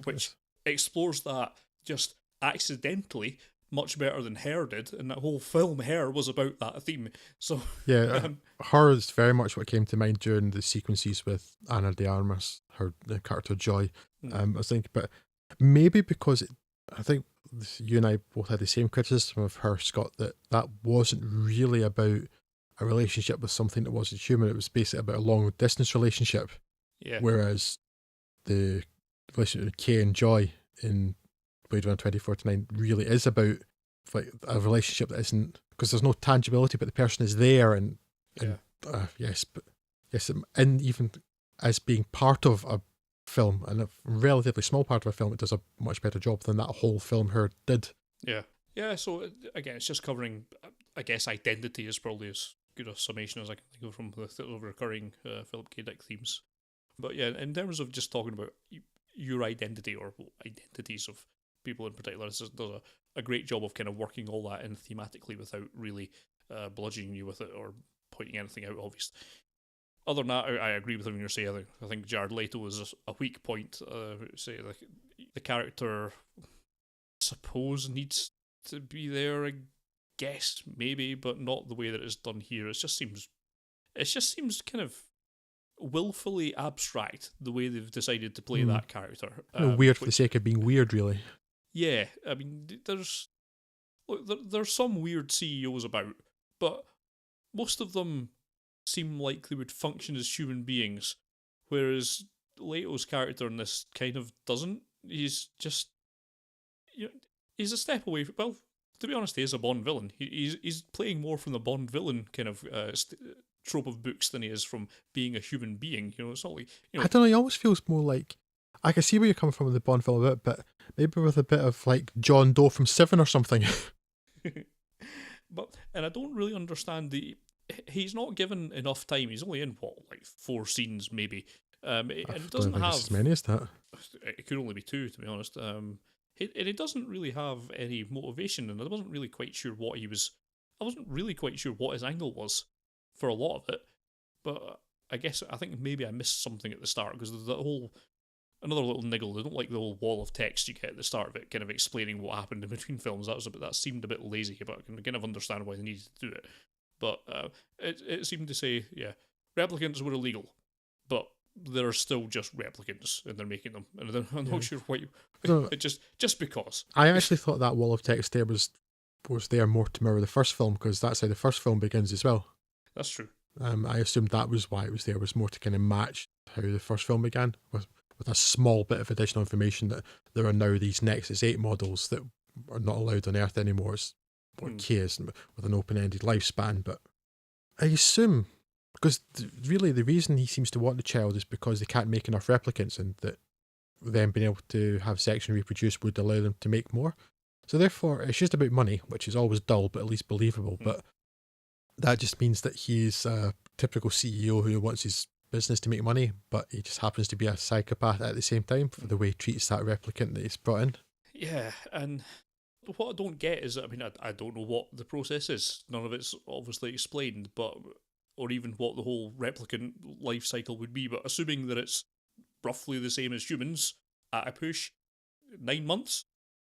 which explores that just accidentally much better than Hair did, and that whole film Hair was about that theme. So yeah, Her is very much what came to mind during the sequences with Ana de Armas, the character Joy. I was thinking, but maybe because I think you and I both had the same criticism of her, Scott, that wasn't really about a relationship with something that wasn't human. It was basically about a long distance relationship. Yeah. Whereas the relationship with Kay and Joy in Blade Runner 2049 really is about like a relationship that isn't, because there's no tangibility, but the person is there, and yes, but yes, and even as being part of a film, and a relatively small part of a film, it does a much better job than that whole film her did. Yeah. So again, it's just covering, I guess, identity is probably as good a summation as I can think of from the recurring Philip K. Dick themes. But yeah, in terms of just talking about your identity or identities of people in particular, this does a great job of kind of working all that in thematically without really bludgeoning you with it or pointing anything out obvious. Other than that, I agree with everything you're saying. I think Jared Leto is a weak point. Say like the character, I suppose, needs to be there. I guess maybe, but not the way that it's done here. It just seems kind of willfully abstract the way they've decided to play that character. Weird for the sake of being weird, really. Yeah, I mean, there's some weird CEOs about, but most of them seem like they would function as human beings, whereas Leto's character in this kind of doesn't. He's just, he's a step away from, well, to be honest, he is a Bond villain. He's playing more from the Bond villain kind of trope of books than he is from being a human being. It's not like, I don't know. He almost feels more like, I can see where you're coming from with the Bond film a bit, but maybe with a bit of like John Doe from Seven or something. And I don't really understand he's not given enough time. He's only in like 4 scenes maybe. And it doesn't have as many as that. It could only be 2, to be honest. It doesn't really have any motivation, and I wasn't really quite sure what he was. I wasn't really quite sure what his angle was for a lot of it. But I think maybe I missed something at the start, because there's another little niggle. I don't like the whole wall of text you get at the start of it, kind of explaining what happened in between films. That seemed a bit lazy, but I can kind of understand why they needed to do it. But it seemed to say, yeah, replicants were illegal, but they're still just replicants, and they're making them. And I'm not sure why. Just because. I actually thought that wall of text there was there more to mirror the first film, because that's how the first film begins as well. That's true. I assumed that was why it was there, was more to kind of match how the first film began, with a small bit of additional information that there are now these Nexus 8 models that are not allowed on Earth anymore. It's what K is, with an open-ended lifespan. But I assume, because really the reason he seems to want the child is because they can't make enough replicants, and that them being able to have sex and reproduce would allow them to make more. So therefore, it's just about money, which is always dull, but at least believable. But that just means that he's a typical CEO who wants his business to make money, but he just happens to be a psychopath at the same time for the way he treats that replicant that he's brought in. Yeah, and what I don't get is, I don't know what the process is. None of it's obviously explained, or even what the whole replicant life cycle would be, but assuming that it's roughly the same as humans, at a push, 9 months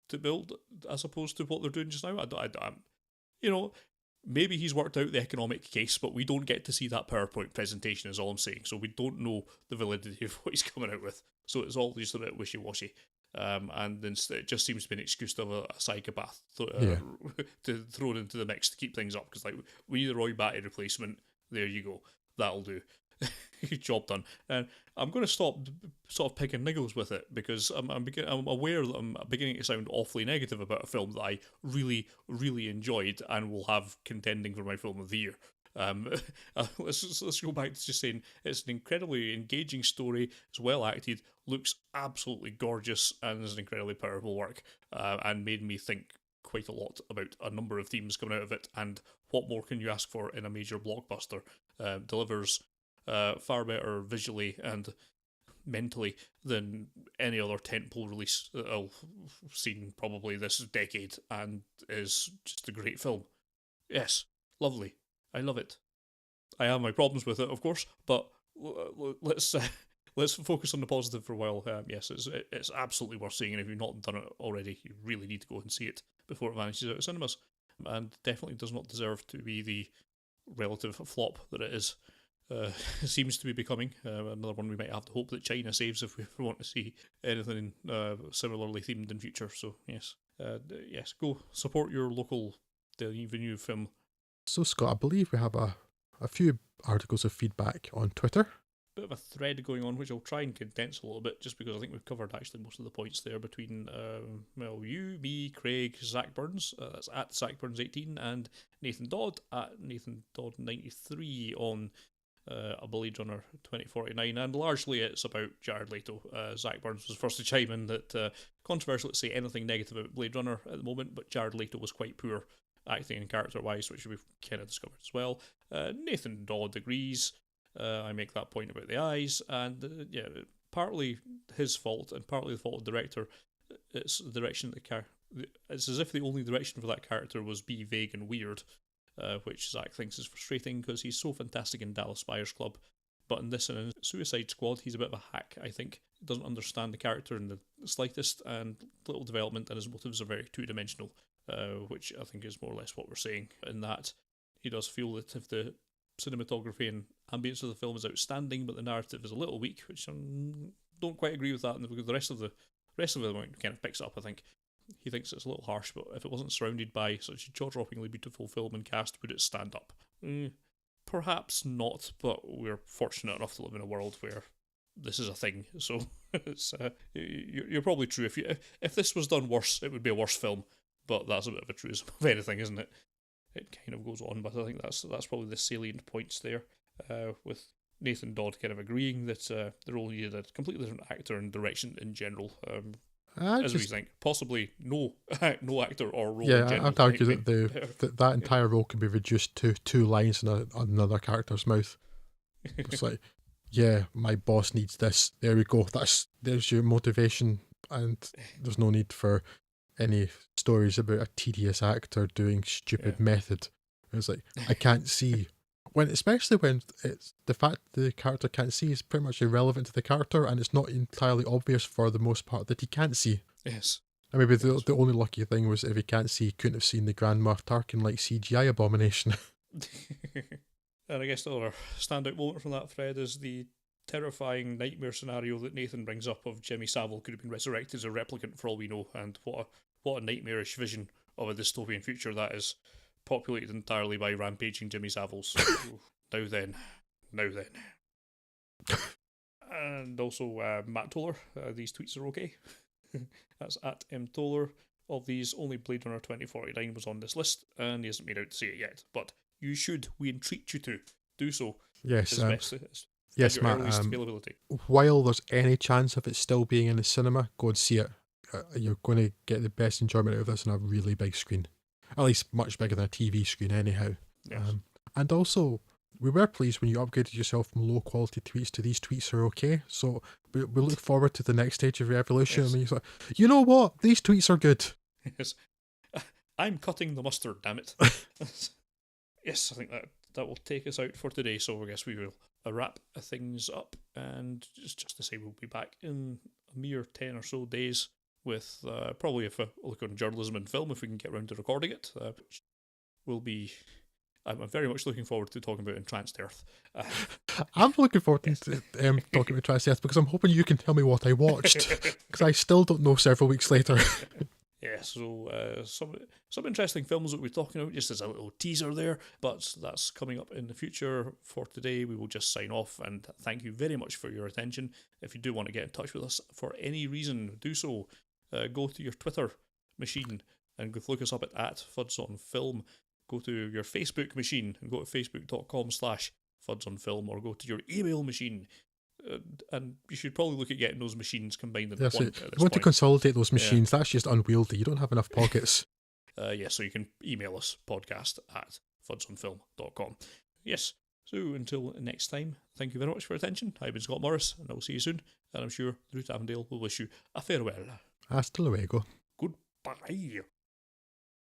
to build, as opposed to what they're doing just now. Maybe he's worked out the economic case, but we don't get to see that PowerPoint presentation, is all I'm saying. So we don't know the validity of what he's coming out with. So it's all just a bit wishy-washy. And then it just seems to be an excuse to have a psychopath to throw it into the mix to keep things up. Because we need a Roy Batty replacement. There you go. That'll do. Job done. And I'm going to stop sort of picking niggles with it, because I'm aware that I'm beginning to sound awfully negative about a film that I really, really enjoyed and will have contending for my film of the year. Let's go back to just saying it's an incredibly engaging story. It's well acted, looks absolutely gorgeous, and is an incredibly powerful work, and made me think quite a lot about a number of themes coming out of it. And what more can you ask for in a major blockbuster? Delivers far better visually and mentally than any other tentpole release that I've seen probably this decade, and is just a great film. Yes, lovely. I love it. I have my problems with it, of course, but let's focus on the positive for a while. Yes, it's absolutely worth seeing, and if you've not done it already, you really need to go and see it before it vanishes out of cinemas, and definitely does not deserve to be the relative flop that it is. seems to be becoming. Another one we might have to hope that China saves if we want to see anything similarly themed in future. So yes, go support your local new film. So Scott, I believe we have a few articles of feedback on Twitter. Bit of a thread going on, which I'll try and condense a little bit, just because I think we've covered actually most of the points there between you, me, Craig, Zach Burns, that's at ZachBurns18, and Nathan Dodd at Nathan Dodd93 on a Blade Runner 2049, and largely it's about Jared Leto. Zach Burns was first to chime in that controversial to say anything negative about Blade Runner at the moment, but Jared Leto was quite poor acting and character-wise, which we've kind of discovered as well. Nathan Dodd agrees. I make that point about the eyes, and partly his fault and partly the fault of the director. It's the direction that it's as if the only direction for that character was be vague and weird, which Zach thinks is frustrating because he's so fantastic in Dallas Buyers Club, but in this and in Suicide Squad he's a bit of a hack. I think he doesn't understand the character in the slightest, and little development, and his motives are very two-dimensional, which I think is more or less what we're saying in that he does feel that if the cinematography and ambience of the film is outstanding, but the narrative is a little weak, which I don't quite agree with that, because the rest of the kind of picks it up. I think he thinks it's a little harsh, but if it wasn't surrounded by such a jaw-droppingly beautiful film and cast, would it stand up? Perhaps not, but we're fortunate enough to live in a world where this is a thing. So it's you're probably true. If this was done worse, it would be a worse film. But that's a bit of a truism of anything, isn't it? It kind of goes on, but I think that's probably the salient points there, with Nathan Dodd kind of agreeing that the role needed a completely different actor and direction in general. As we think, possibly no actor or role in general. I'd argue that that entire role can be reduced to 2 lines in another character's mouth. It's like, yeah, my boss needs this. There we go. There's your motivation, and there's no need for any stories about a tedious actor doing stupid method. It's like, I can't see. Especially when it's the fact the character can't see is pretty much irrelevant to the character, and it's not entirely obvious for the most part that he can't see. Yes. And maybe the only lucky thing was if he can't see, he couldn't have seen the Grand Moff Tarkin like CGI abomination. And I guess the other standout moment from that thread is the terrifying nightmare scenario that Nathan brings up of Jimmy Savile could have been resurrected as a replicant for all we know, and what a nightmarish vision of a dystopian future that is, populated entirely by rampaging Jimmy Saviles. Now then. And also Matt Toller, these tweets are okay. That's at M Toller. Of these, only Blade Runner 2049 was on this list, and he hasn't made out to see it yet, but you should, we entreat you to do so. Yes, yes, Matt. While there's any chance of it still being in the cinema, go and see it. You're going to get the best enjoyment out of this on a really big screen. At least much bigger than a TV screen anyhow. Yes. And also, we were pleased when you upgraded yourself from low quality tweets to these tweets are okay. So we look forward to the next stage of your evolution. Yes. I mean, like, you know what? These tweets are good. Yes. I'm cutting the mustard, damn it. Yes, I think that will take us out for today. So I guess we will wrap things up. And just to say, we'll be back in a mere 10 or so days with probably, if I look on journalism and film, if we can get around to recording it, which will be, I'm very much looking forward to talking about Entranced Earth. I'm looking forward to talking about Entranced Earth because I'm hoping you can tell me what I watched, because I still don't know several weeks later. Yeah, so some interesting films that we're talking about, just as a little teaser there, but that's coming up in the future. For today, we will just sign off, and thank you very much for your attention. If you do want to get in touch with us for any reason, do so. Go to your Twitter machine and look us up at FudsOnFilm. Go to your Facebook machine and go to facebook.com/FudsOnFilm, or go to your email machine. And you should probably look at getting those machines combined in one. You want to consolidate those machines. That's just unwieldy. You don't have enough pockets. So you can email us, podcast@fudsonfilm.com. Yes, so until next time, thank you very much for your attention. I've been Scott Morris, and I'll see you soon. And I'm sure Ruth Avondale will wish you a farewell. Hasta luego. Goodbye.